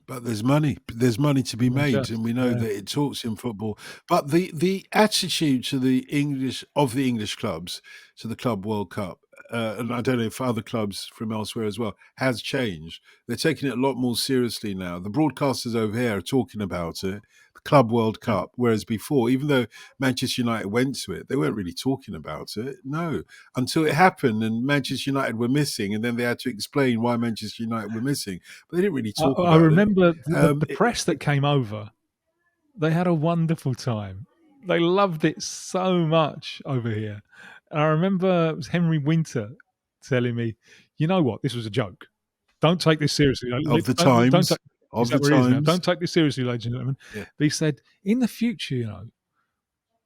S1: But there's money. There's money to be made, and
S2: Just
S1: we know
S2: yeah.
S1: that it talks in football. But the attitude to the English clubs to the Club World Cup, and I don't know if other clubs from elsewhere as well, has changed. They're taking it a lot more seriously now. The broadcasters over here are talking about it, the Club World
S2: Yeah.
S1: Cup, whereas before, even though Manchester United went to it, they weren't really talking about it. No, until it happened, and Manchester United were missing, and then they had to explain why Manchester United were missing, but they didn't really talk
S2: I
S1: about it.
S2: remember the
S1: It,
S2: press that came over. They had a wonderful time. They loved it so much over here. And I remember it was Henry Winter telling me, "You know what? This was a joke. Don't take this seriously.
S1: of the
S2: Don't take."
S1: times,
S2: Is
S1: of the
S2: that where he is now?
S1: times,
S2: Don't take this seriously, ladies and gentlemen.
S1: yeah.
S2: But he said, in the future,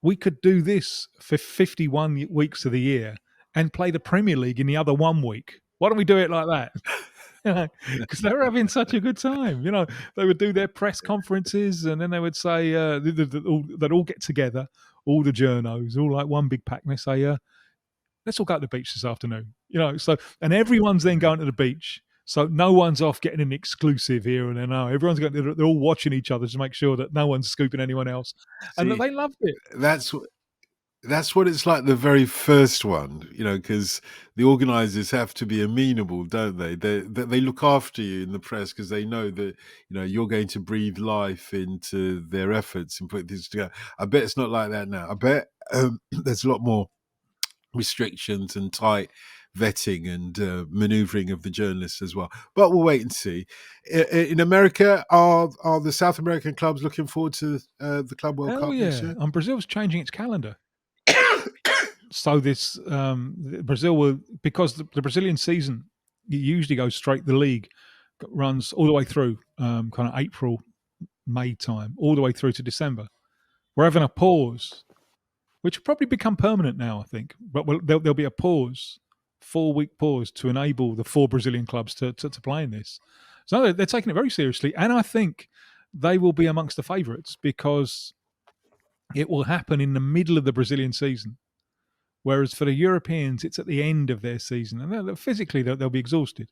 S2: we could do this for 51 weeks of the year and play the Premier League in the other 1 week. Why don't we do it like that? Because they were having such a good time. They would do their press conferences, and then they would say they'd all get together, all the journos, all like one big pack, and they say, "Let's all go to the beach this afternoon." So and everyone's then going to the beach. So no one's off getting an exclusive here and there. No, everyone's going. They're all watching each other to make sure that no one's scooping anyone else, and that
S1: See,
S2: they loved it.
S1: that's that's what it's like the very first one, because the organisers have to be amenable, don't they? They look after you in the press because they know that you're going to breathe life into their efforts and put this together. I bet it's not like that now. I bet there's a lot more restrictions and tight vetting and maneuvering of the journalists as well. But we'll wait and see. In America, are the South American clubs looking forward to the Club World
S2: Hell
S1: Cup next
S2: yeah!
S1: year?
S2: And Brazil's changing its calendar. So this Brazil will, because the Brazilian season usually goes straight. The league runs all the way through kind of April, May time, all the way through to December. We're having a pause, which will probably become permanent now, I think. But there'll be a pause, 4 week pause to enable the 4 Brazilian clubs to play in this. So they're taking it very seriously, and I think they will be amongst the favourites because it will happen in the middle of the Brazilian season. Whereas for the Europeans, it's at the end of their season, and physically they'll be exhausted.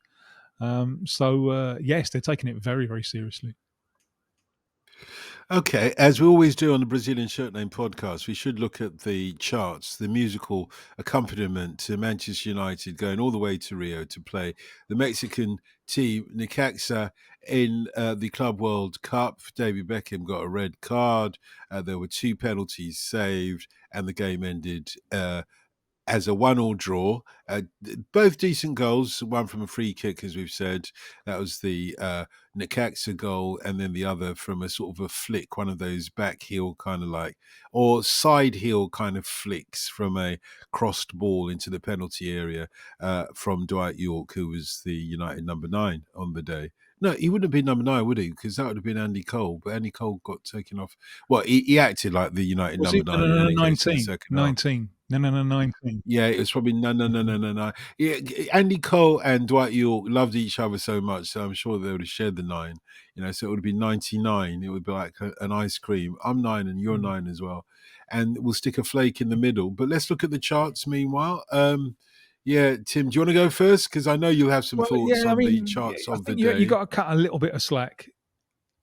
S2: So yes, they're taking it very, very seriously.
S1: Okay, as we always do on the Brazilian Shirt Name podcast, we should look at the charts, the musical accompaniment to Manchester United going all the way to Rio to play the Mexican team Necaxa in the Club World Cup. David Beckham got a red card. There were 2 penalties saved, and the game ended as a 1-1 draw. Both decent goals, one from a free kick, as we've said. That was the Necaxa goal, and then the other from a sort of a flick, one of those back heel kind of or side heel kind of flicks from a crossed ball into the penalty area from Dwight York, who was the United number 9 on the day. No, he wouldn't have been number 9, would he? Because that would have been Andy Cole, but Andy Cole got taken off. Well, he acted like the United
S2: Was
S1: number
S2: it
S1: 9 in any case in the
S2: 19?
S1: second half.
S2: 19. No, 19.
S1: Yeah, it was probably no. Yeah, Andy Cole and Dwight York loved each other so much, so I'm sure they would have shared the 9. So it would have been 99. It would be like an ice cream. I'm 9 and you're 9 as well, and we'll stick a flake in the middle. But let's look at the charts meanwhile. Yeah, Tim, do you want to go first? Because I know you'll have some
S2: Well,
S1: thoughts
S2: yeah, I
S1: on the
S2: mean,
S1: charts
S2: I
S1: of the
S2: think you
S1: day.
S2: got to cut a little bit of slack,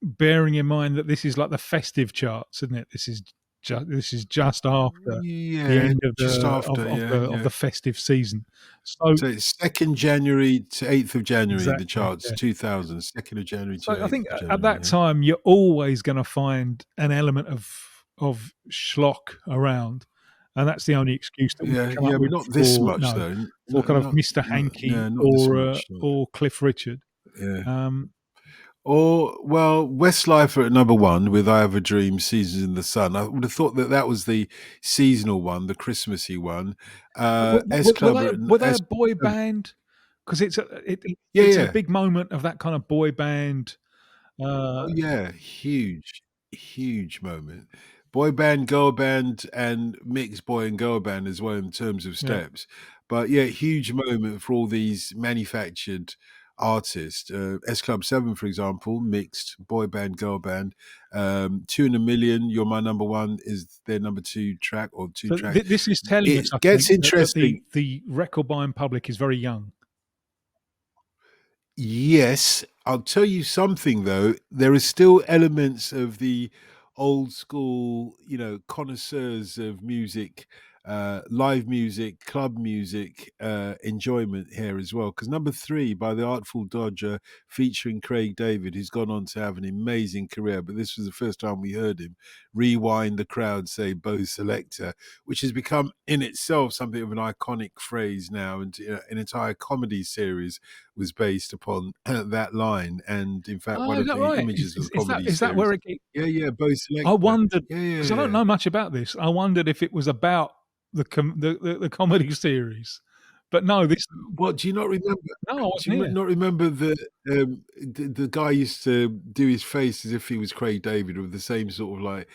S2: bearing in mind that this is like the festive charts, isn't it? This is just after the
S1: Yeah,
S2: end of
S1: just
S2: the
S1: after. Yeah,
S2: of
S1: yeah.
S2: the festive season. So
S1: So it's 2nd January to 8th of January, the
S2: exactly,
S1: charts,
S2: yeah.
S1: 2000, 2nd of January to
S2: So I
S1: 8th
S2: think
S1: of
S2: at
S1: January,
S2: that
S1: yeah.
S2: time you're always going to find an element of schlock around, and that's the only excuse that we
S1: Yeah,
S2: can come up
S1: yeah, but
S2: with
S1: not this
S2: for
S1: much though.
S2: for kind of
S1: Not,
S2: Mr.
S1: not,
S2: Hankey
S1: yeah, not this much. No.
S2: or Cliff Richard.
S1: Yeah.
S2: Um,
S1: Or Westlife are at number 1 with "I Have a Dream," "Seasons in the Sun." I would have thought that that was the seasonal one, the Christmassy one. S Club are
S2: were they a
S1: S.
S2: boy band? Because
S1: Yeah,
S2: it's a
S1: yeah.
S2: big moment of that kind of boy band.
S1: Oh
S2: Uh,
S1: yeah, huge, huge moment. Boy band, girl band, and mixed boy and girl band as well in terms of
S2: yeah,
S1: steps. But yeah, huge moment for all these manufactured artist. S Club 7, for example, mixed boy band, girl band. 2 in a Million, You're My Number One is their number two track or two
S2: So
S1: track.
S2: this is telling us,
S1: It
S2: I
S1: gets
S2: think, that
S1: interesting.
S2: the record buying public is very young.
S1: Yes, I'll tell you something though. There are still elements of the old school, connoisseurs of music, live music, club music, enjoyment here as well. Because number three by the Artful Dodger, featuring Craig David, who's gone on to have an amazing career, but this was the first time we heard him rewind the crowd, say Bo Selector, which has become in itself something of an iconic phrase now, and an entire comedy series was based upon that line. And in fact,
S2: Oh,
S1: one
S2: is
S1: of
S2: that
S1: the
S2: right?
S1: images of the
S2: Is that
S1: comedy
S2: is that where
S1: series.
S2: it?
S1: Yeah, yeah, Bo
S2: I
S1: Selector.
S2: wondered,
S1: Yeah, yeah,
S2: because I don't
S1: yeah.
S2: know much about this. I wondered if it was about the comedy series, but no, this
S1: What do you not remember?
S2: no, I
S1: Do
S2: wasn't
S1: you
S2: here.
S1: not remember the guy used to do his face as if he was Craig David with the same sort of like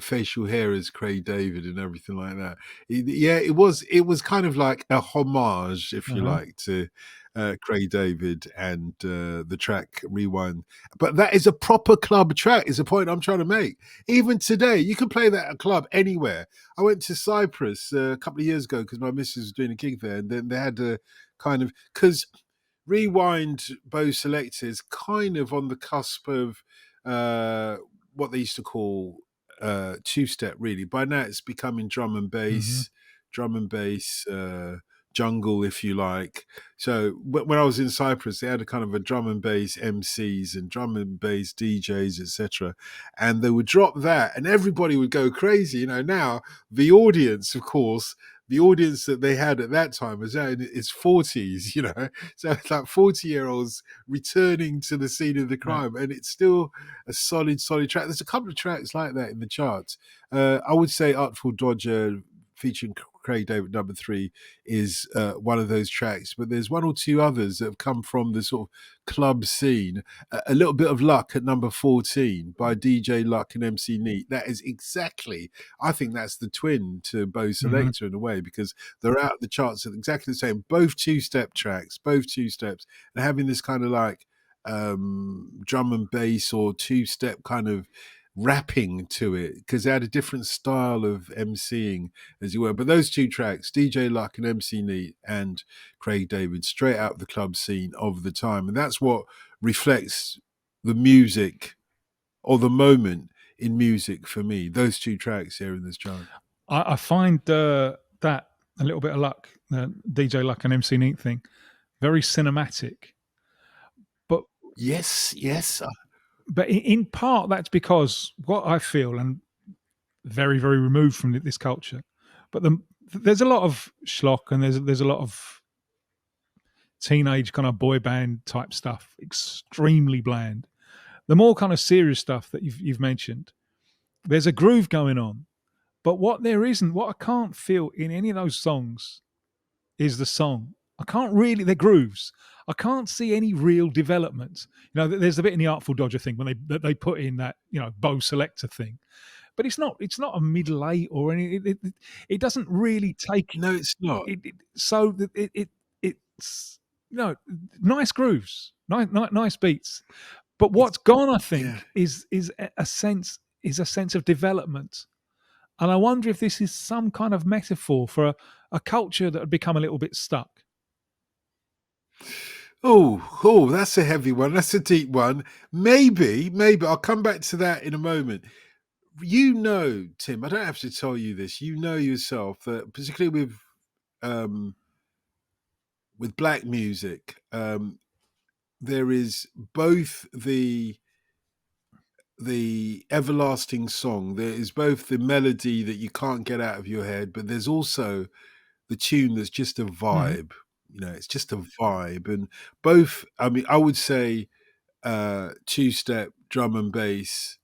S1: facial hair as Craig David and everything like that? Yeah, it was kind of like a homage, if you
S2: Uh-huh.
S1: like, to Craig David and the track Rewind. But that is a proper club track. Is the point I'm trying to make. Even today, you can play that at a club anywhere. I went to Cyprus a couple of years ago because my missus was doing a gig there, and then they had a kind of, because Rewind Bo Select is kind of on the cusp of uh, what they used to call two step. Really, by now it's becoming
S2: Mhm.
S1: drum and bass, jungle, if you like. So when I was in Cyprus, they had a kind of a drum and bass MCs and drum and bass DJs, etc. And they would drop that, and everybody would go crazy. Now the audience, of course, the audience that they had at that time was in its 40s, so it's like 40-year-olds returning to the scene of the
S2: Right.
S1: crime, and it's still a solid track. There's a couple of tracks like that in the charts. I would say Artful Dodger featuring Craig David number three is one of those tracks, but there's one or two others that have come from the sort of club scene. A Little Bit of Luck at number 14 by DJ Luck and MC Neat. That is exactly, I think that's the twin to Bo
S2: Mhm.
S1: Selector in a way, because they're out the charts at exactly the same. Both two-step tracks, both two steps, and having this kind of like drum and bass or two-step kind of rapping to it, because they had a different style of MCing, as you were. But those two tracks, DJ Luck and MC Neat and Craig David, straight out of the club scene of the time. And that's what reflects the music or the moment in music for me. Those two tracks here in this chart.
S2: I find that A Little Bit of Luck, DJ Luck and MC Neat thing, very cinematic. But
S1: Yes, yes.
S2: in part that's because what I feel, and very very removed from this culture, but there's a lot of schlock and there's a lot of teenage kind of boy band type stuff, extremely bland. The more kind of serious stuff that you've mentioned, there's a groove going on, but what there isn't, what I can't feel in any of those songs is the song. I can't really, they're grooves. I can't see any real development. There's a bit in the Artful Dodger thing when they put in that Bo Selector thing, but it's not a middle eight or any. It doesn't really take
S1: No, it's not.
S2: so that it's nice grooves, nice beats. But
S1: It's
S2: what's gone, I
S1: yeah.
S2: think, is a sense of development. And I wonder if this is some kind of metaphor for a culture that had become a little bit stuck.
S1: Oh, that's a heavy one. That's a deep one. Maybe I'll come back to that in a moment. Tim, I don't have to tell you this. You know yourself that, particularly um, with black music, there is both the everlasting song. There is both the melody that you can't get out of your head, but there's also the tune that's just a
S2: Mhm.
S1: vibe. It's just a vibe, and both. I mean, I would say two-step drum and bass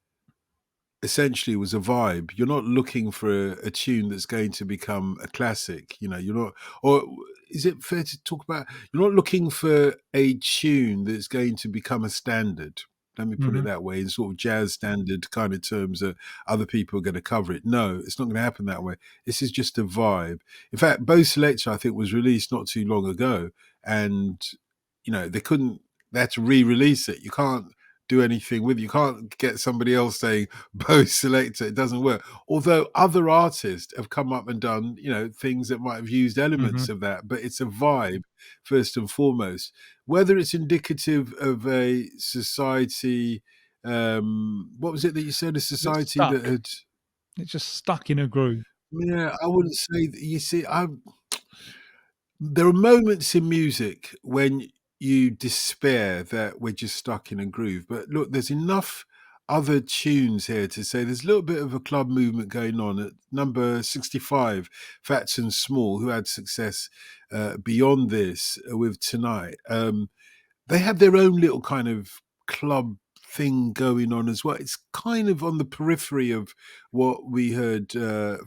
S1: essentially was a vibe. You're not looking for a tune that's going to become a classic. You're not, or is it fair to talk about? You're not looking for a tune that's going to become a standard. Let me put it
S2: Mhm.
S1: that way, in sort of jazz standard kind of terms that other people are going to cover it. No, it's not going to happen that way. This is just a vibe. In fact, Bo Selector, I think, was released not too long ago, and they couldn't they had to re-release it. You can't do anything with it. You can't get somebody else saying Bo Selector. It doesn't work. Although other artists have come up and done, things that might have used elements
S2: Mhm.
S1: of that, but it's a vibe first and foremost. Whether it's indicative of a society, what was it that you said? A
S2: It's
S1: society that
S2: stuck.
S1: had,
S2: It's just stuck in a groove.
S1: yeah, I wouldn't say that. You see, there are moments in music when you despair that we're just stuck in a groove. But look, there's enough other tunes here to say there's a little bit of a club movement going on. At number 65, Fats and Small, who had success beyond this with Tonight. They have their own little kind of club thing going on as well. It's kind of on the periphery of what we heard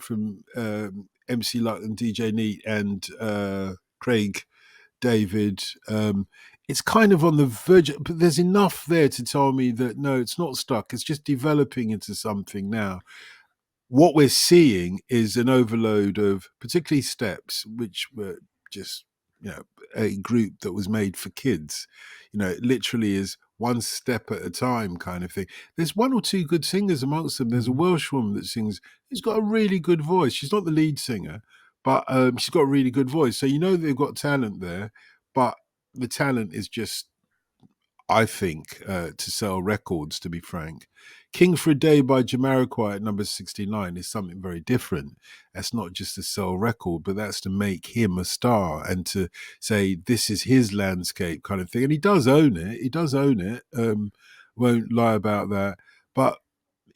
S1: from MC Luck and DJ Neat and Craig David. It's kind of on the verge, but there's enough there to tell me that no, it's not stuck. It's just developing into something now. What we're seeing is an overload of particularly steps, which were just, a group that was made for kids. It literally is one step at a time kind of thing. There's one or two good singers amongst them. There's a
S2: Mhm.
S1: Welsh woman that sings, who's got a really good voice. She's not the lead singer, but she's got a really good voice. So they've got talent there, but the talent is just, I think, to sell records, to be frank. King for a Day by Jamiroquai at number 69 is something very different. That's not just to sell record, but that's to make him a star and to say this is his landscape kind of thing. And he does own it. He does own it. Won't lie about that. But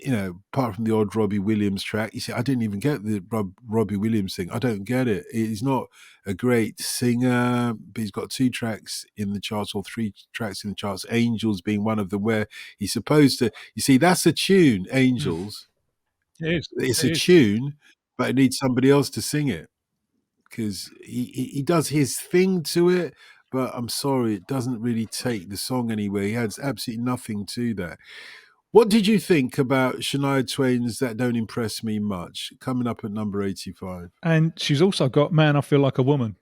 S1: apart from the odd Robbie Williams track, you see, I didn't even get the Robbie Williams thing. I don't get it. He's not a great singer, but he's got 2 tracks in the charts or 3 tracks in the charts, Angels being one of them, where he's supposed to, you see, that's a tune,
S2: Mm.
S1: Angels.
S2: It is.
S1: It's
S2: It
S1: a
S2: is.
S1: tune, but it needs somebody else to sing it because he does his thing to it. But I'm sorry, it doesn't really take the song anywhere. He adds absolutely nothing to that. What did you think about Shania Twain's That Don't Impress Me Much, coming up at number 85?
S2: And she's also got "Man, I Feel Like a Woman."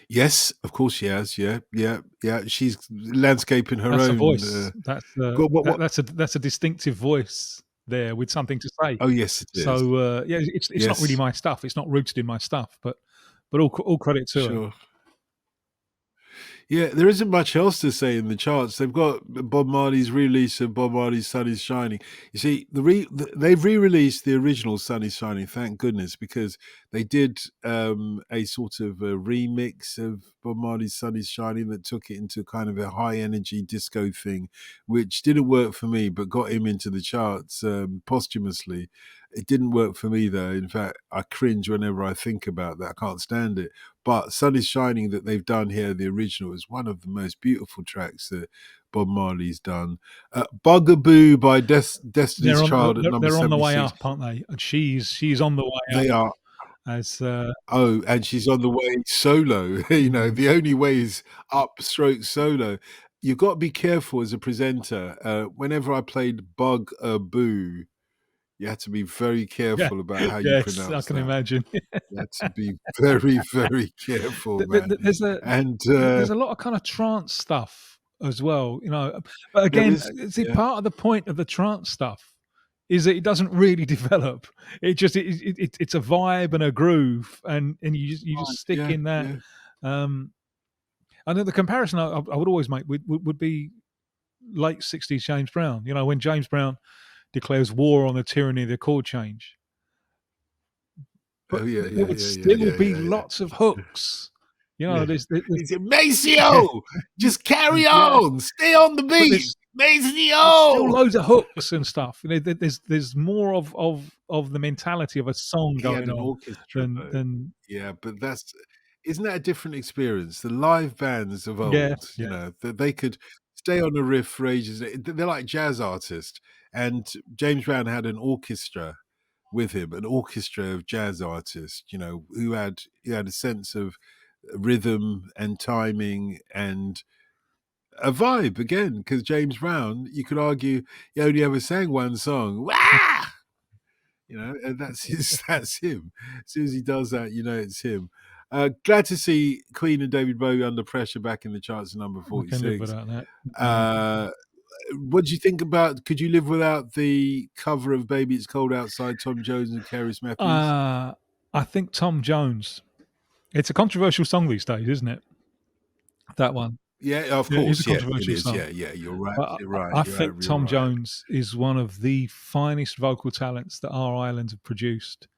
S1: Yes, of course she has. Yeah, yeah, yeah. She's landscaping her
S2: That's a
S1: own.
S2: voice.
S1: What?
S2: That's a distinctive voice there with something to say.
S1: Oh, yes, it is.
S2: So, yeah, it's not really
S1: Yes,
S2: my stuff. It's not rooted in my stuff, but all credit to her.
S1: sure. Yeah, there isn't much else to say in the charts. They've got Bob Marley's release of Bob Marley's "Sun Is Shining." You see, they've re-released the original "Sun Is Shining." Thank goodness, because they did a sort of a remix of Bob Marley's "Sun Is Shining" that took it into kind of a high energy disco thing, which didn't work for me, but got him into the charts posthumously. It didn't work for me though. In fact, I cringe whenever I think about that. I can't stand it. But "Sun Is Shining" that they've done here, the original, is one of the most beautiful tracks that Bob Marley's done. Bugaboo by Destiny's Child at number
S2: They're on the way
S1: 76.
S2: up, aren't they? And she's on the way up
S1: They are,
S2: as,
S1: oh, and she's on the way solo.
S2: mhm.
S1: The only way is up stroke solo. You've got to be careful as a presenter. Whenever I played Bugaboo, you had to be very
S2: Yeah.
S1: careful about how you
S2: Yes, I
S1: pronounce
S2: can
S1: that.
S2: imagine.
S1: You had to be very, very careful, man.
S2: There's a
S1: And
S2: there's a lot of kind of trance stuff as well, but
S1: there
S2: again,
S1: is,
S2: see,
S1: yeah,
S2: part of the point of the trance stuff is that it doesn't really develop. It's a vibe and a groove, and you just stick
S1: yeah,
S2: in that.
S1: yeah.
S2: Um, and then the comparison I would always make would be late '60s James Brown. When James Brown declares war on the tyranny of the chord change, but
S1: Oh, yeah,
S2: there
S1: yeah,
S2: would
S1: yeah, yeah,
S2: still
S1: yeah,
S2: be
S1: yeah, yeah.
S2: lots of hooks.
S1: Yeah.
S2: There's
S1: He said,
S2: yeah,
S1: Maceo, just carry
S2: yeah,
S1: on, stay on the
S2: but
S1: beat,
S2: there's still
S1: Maceo.
S2: loads of hooks and stuff. There's more of the mentality of a song
S1: He had
S2: going
S1: an
S2: on
S1: orchestra though.
S2: than
S1: Yeah, but isn't that a different experience? The live bands of
S2: yeah,
S1: old,
S2: yeah.
S1: that they could stay on a riff for ages. They're like jazz artists. And James Brown had an orchestra with him, an orchestra of jazz artists, who had a sense of rhythm and timing and a vibe again. Because James Brown, you could argue, he only ever sang one song. Wah! And that's his, that's him. As soon as he does that, it's him. Glad to see Queen and David Bowie under pressure back in the charts at number
S2: I can live
S1: 46.
S2: without that.
S1: Uh, what do you think about? Could you live without the cover of "Baby It's Cold Outside"? Tom Jones and Keris Matthews.
S2: I think Tom Jones. It's a controversial song these days, isn't it? That one.
S1: Yeah, of
S2: Yeah, it is a
S1: course. Yeah, it
S2: controversial
S1: is.
S2: song.
S1: Yeah, yeah. You're right.
S2: But
S1: You're right.
S2: I
S1: You're right.
S2: think
S1: You're
S2: Tom
S1: right.
S2: Jones is one of the finest vocal talents that our islands have produced.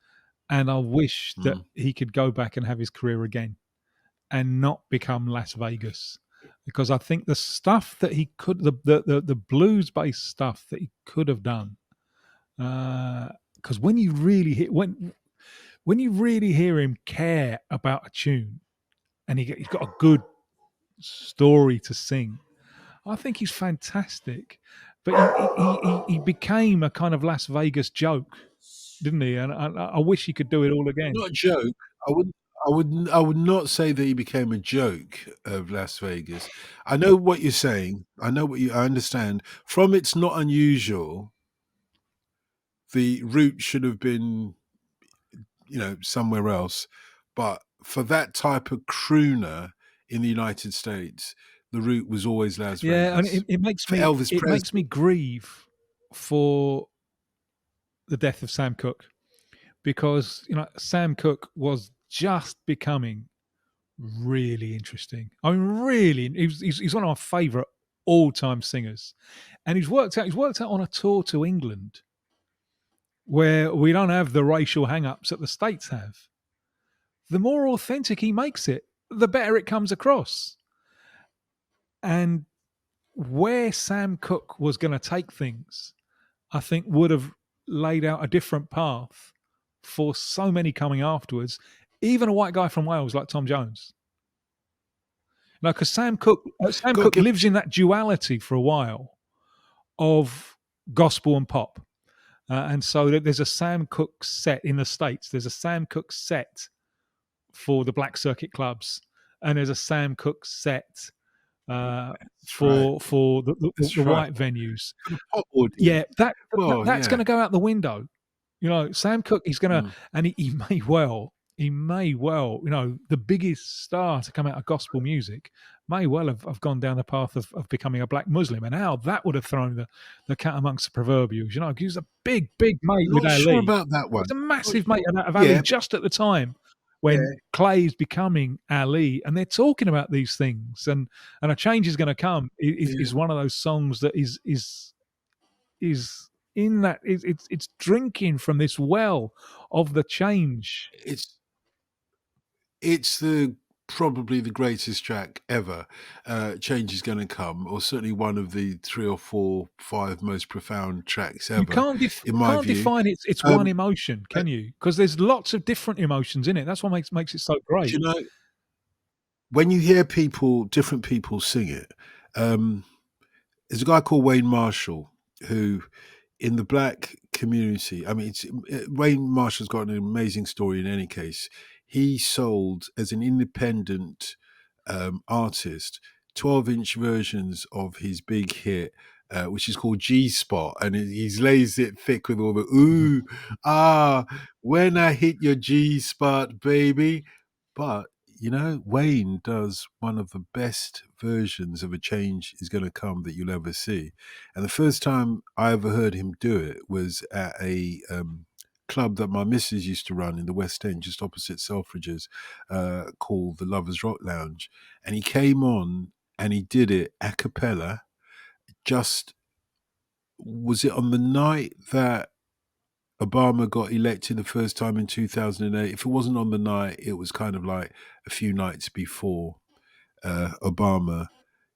S2: And I wish that
S1: Mm.
S2: he could go back and have his career again and not become Las Vegas. Because I think the stuff that he could, the blues based stuff that he could have done, because when you really when you really hear him care about a tune and he's got a good story to sing, I think he's fantastic. But he became a kind of Las Vegas joke, didn't he? And I wish he could do it all again.
S1: Not a joke. I wouldn't. I would not say that he became a joke of Las Vegas. I know what you're saying. I know what you. I understand. From It's Not Unusual, the route should have been, somewhere else. But for that type of crooner in the United States, the route was always Las
S2: Yeah, and
S1: Vegas. For Elvis
S2: it makes me
S1: Presley,
S2: grieve for the death of Sam Cooke, because Sam Cooke was just becoming really interesting. I mean, really, he's one of my favourite all-time singers, and he's worked out on a tour to England where we don't have the racial hang-ups that the States have. The more authentic he makes it, the better it comes across. And where Sam Cooke was going to take things, I think would have laid out a different path for so many coming afterwards, even a white guy from Wales like Tom Jones. No, because Sam
S1: got to
S2: Cooke
S1: give.
S2: lives in that duality for a while of gospel and pop, and so there's a Sam Cooke set in the States. There's a Sam Cooke set for the black circuit clubs, and there's a Sam Cooke set
S1: That's right.
S2: for the
S1: That's right.
S2: white venues.
S1: For the pop audience.
S2: Yeah,
S1: Well,
S2: that's going
S1: yeah.
S2: to go out the window. Sam Cooke, he's going to,
S1: Mm.
S2: and he may well, the biggest star to come out of gospel music may well have gone down the path of becoming a black Muslim, and how that would have thrown the cat amongst the proverbials. He was a big mate with
S1: Not sure
S2: Ali.
S1: about that
S2: He's
S1: one.
S2: a
S1: Not
S2: massive mate
S1: sure.
S2: of Ali
S1: Yeah,
S2: just at the time when
S1: yeah,
S2: Clay's becoming Ali, and they're talking about these things, and a change is going to come.
S1: yeah.
S2: Is one of those songs that is in that it's drinking from this well of the change.
S1: It's it's the probably the greatest track ever. Change is going to come, or certainly one of the 3 or 4, 5 most profound tracks ever, in
S2: You
S1: my
S2: can't
S1: view.
S2: define it's one
S1: Um,
S2: emotion,
S1: uh,
S2: can you? Because there's lots of different emotions in it. That's what makes it so
S1: do
S2: great.
S1: you know when you hear different people sing it? Um, there's a guy called Wayne Marshall who, in the black community, I mean, Wayne Marshall's got an amazing story. In any case, he sold as an independent artist 12-inch versions of his big hit, which is called G Spot, and he's lays it thick with all the
S2: Mhm.
S1: ooh ah when I hit your G Spot, baby. But Wayne does one of the best versions of A Change Is Gonna Come that you'll ever see. And the first time I ever heard him do it was at a club that my missus used to run in the West End, just opposite Selfridges, called the Lovers Rock Lounge. And he came on and he did it a cappella. Just was it on the night that Obama got elected the first time in 2008? If it wasn't on the night, it was kind of like a few nights before Obama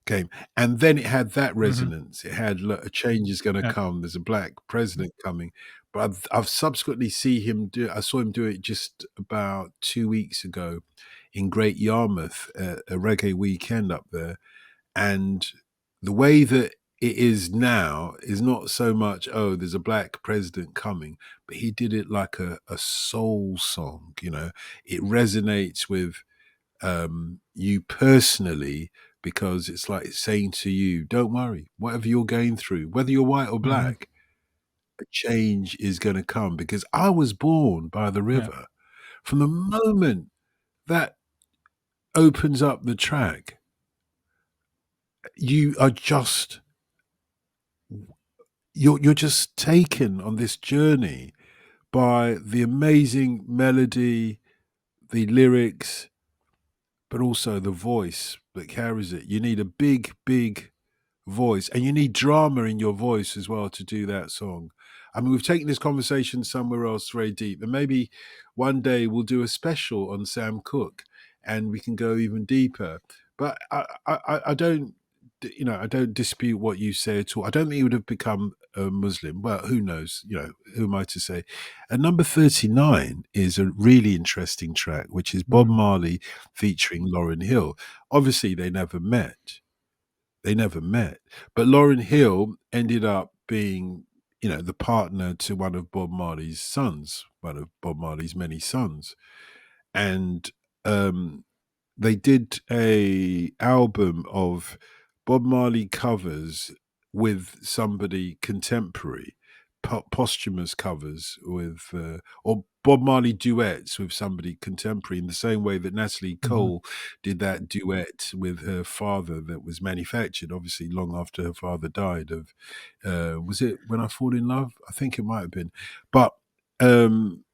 S1: came. And then it had that
S2: Mhm.
S1: resonance. It had, look, a change is going to
S2: Yeah.
S1: come. There's a black president coming. But I've subsequently I saw him do it just about 2 weeks ago in Great Yarmouth, a reggae weekend up there. And the way that it is now is not so much, oh, there's a black president coming, but he did it like a soul song. It resonates with you personally, because it's like saying to you, don't worry, whatever you're going through, whether you're white or
S2: Mhm.
S1: black, a change is going to come. Because I was born by the
S2: Yeah.
S1: river. From the moment that opens up the track, you are just you're just taken on this journey by the amazing melody, the lyrics, but also the voice that carries it. You need a big, big voice, and you need drama in your voice as well to do that song. I mean, we've taken this conversation somewhere else very deep, and maybe one day we'll do a special on Sam Cooke, and we can go even deeper. But I don't, I don't dispute what you say at all. I don't think he would have become a Muslim. Well, who knows? Who am I to say? And number 39 is a really interesting track, which is Bob
S2: Mm.
S1: Marley featuring Lauryn Hill. Obviously, they never met. They never met. But Lauryn Hill ended up being, the partner to one of Bob Marley's sons, one of Bob Marley's many sons. And they did a album of Bob Marley covers with somebody contemporary, posthumous covers with, or Bob Marley duets with somebody contemporary, in the same way that Natalie
S2: Mhm.
S1: Cole did that duet with her father that was manufactured, obviously, long after her father died. Of was it When I Fall in Love? I think it might have been, but um,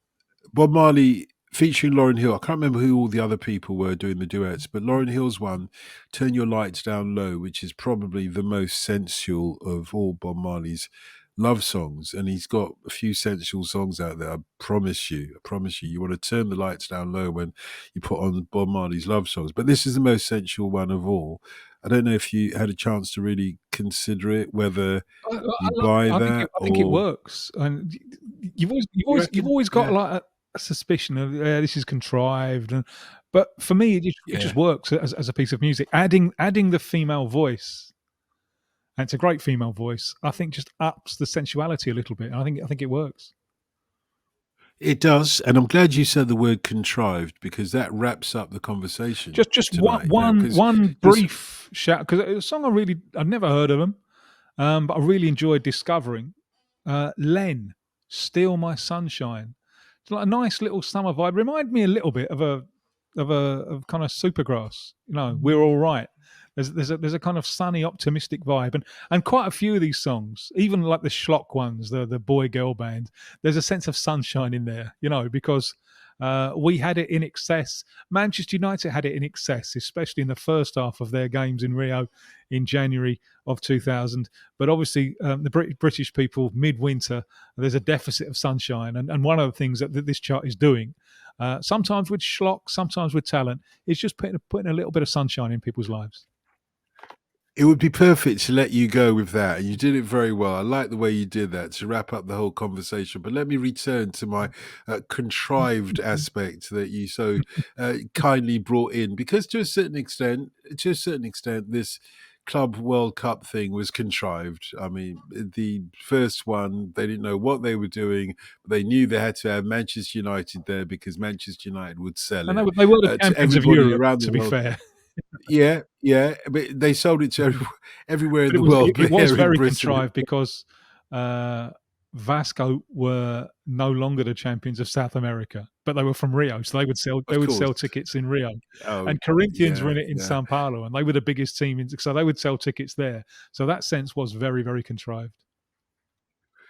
S1: Bob Marley featuring Lauryn Hill. I can't remember who all the other people were doing the duets, but Lauryn Hill's one, Turn Your Lights Down Low, which is probably the most sensual of all Bob Marley's love songs. And he's got a few sensual songs out there. I promise you, you want to turn the lights down low when you put on Bob Marley's love songs. But this is the most sensual one of all. I don't know if you had a chance to really consider it, whether
S2: I
S1: you
S2: love it.
S1: buy that
S2: I think it
S1: or
S2: works, and
S1: you
S2: you've
S1: reckon?
S2: always got
S1: Yeah.
S2: like a suspicion of this is contrived, but for me, it just
S1: Yeah.
S2: works as a piece of music. Adding the female voice, and it's a great female voice. I think just ups the sensuality a little bit. And I think it works.
S1: It does, and I'm glad you said the word contrived because that wraps up the conversation
S2: Just
S1: tonight. Because
S2: one
S1: this,
S2: brief shout, because a song I'd never heard of them, but I really enjoyed discovering. Len, Steal My Sunshine. It's like a nice little summer vibe. Remind me a little bit of of kind of Supergrass. We're all right. There's a kind of sunny, optimistic vibe, and quite a few of these songs, even like the Schlock ones, the boy girl band. There's a sense of sunshine in there, because we had it in excess. Manchester United had it in excess, especially in the first half of their games in Rio in January of 2000. But obviously, the British people, midwinter, there's a deficit of sunshine. And one of the things that this chart is doing, sometimes with schlock, sometimes with talent, is just putting a little bit of sunshine in people's lives.
S1: it would be perfect to let you go with that, and you did it very well. I like the way you did that to wrap up the whole conversation. But let me return to my contrived aspect that you so kindly brought in, because to a certain extent, this Club World Cup thing was contrived. I mean, the first one, they didn't know what they were doing, but they knew they had to have Manchester United there because Manchester United would sell
S2: And
S1: it
S2: they were the
S1: to
S2: champions of
S1: everybody
S2: Europe,
S1: around the
S2: to be
S1: world.
S2: fair.
S1: Yeah, yeah, but they sold it to everywhere in
S2: But
S1: the world,
S2: it
S1: but
S2: was
S1: here in
S2: very
S1: Britain.
S2: contrived because uh, Vasco were no longer the champions of South America, but they were from Rio, so they
S1: Of
S2: would
S1: course.
S2: sell tickets in Rio,
S1: Oh,
S2: and Corinthians were
S1: yeah,
S2: in it in
S1: yeah.
S2: Sao Paulo, and they were the biggest team, so they would sell tickets there. So that sense was very, very contrived.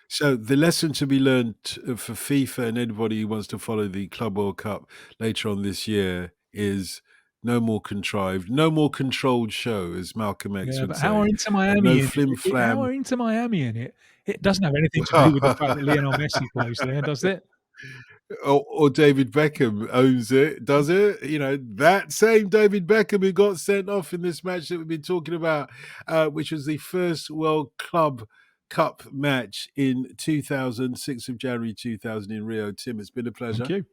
S1: So the lesson to be learned for FIFA and anybody who wants to follow the Club World Cup later on this year is no more contrived, no more controlled show, as Malcolm X
S2: Yeah,
S1: would
S2: but how
S1: say.
S2: are Inter
S1: No
S2: Miami in
S1: flim
S2: it? How
S1: flam.
S2: are Inter Miami in it? It doesn't have anything to do with the fact that Lionel Messi plays there, does it?
S1: Or David Beckham owns it, does it? That same David Beckham who got sent off in this match that we've been talking about, which was the first World Club Cup match in 2006 of January 2000 in Rio. Tim, it's been a
S2: Thank
S1: pleasure.
S2: you.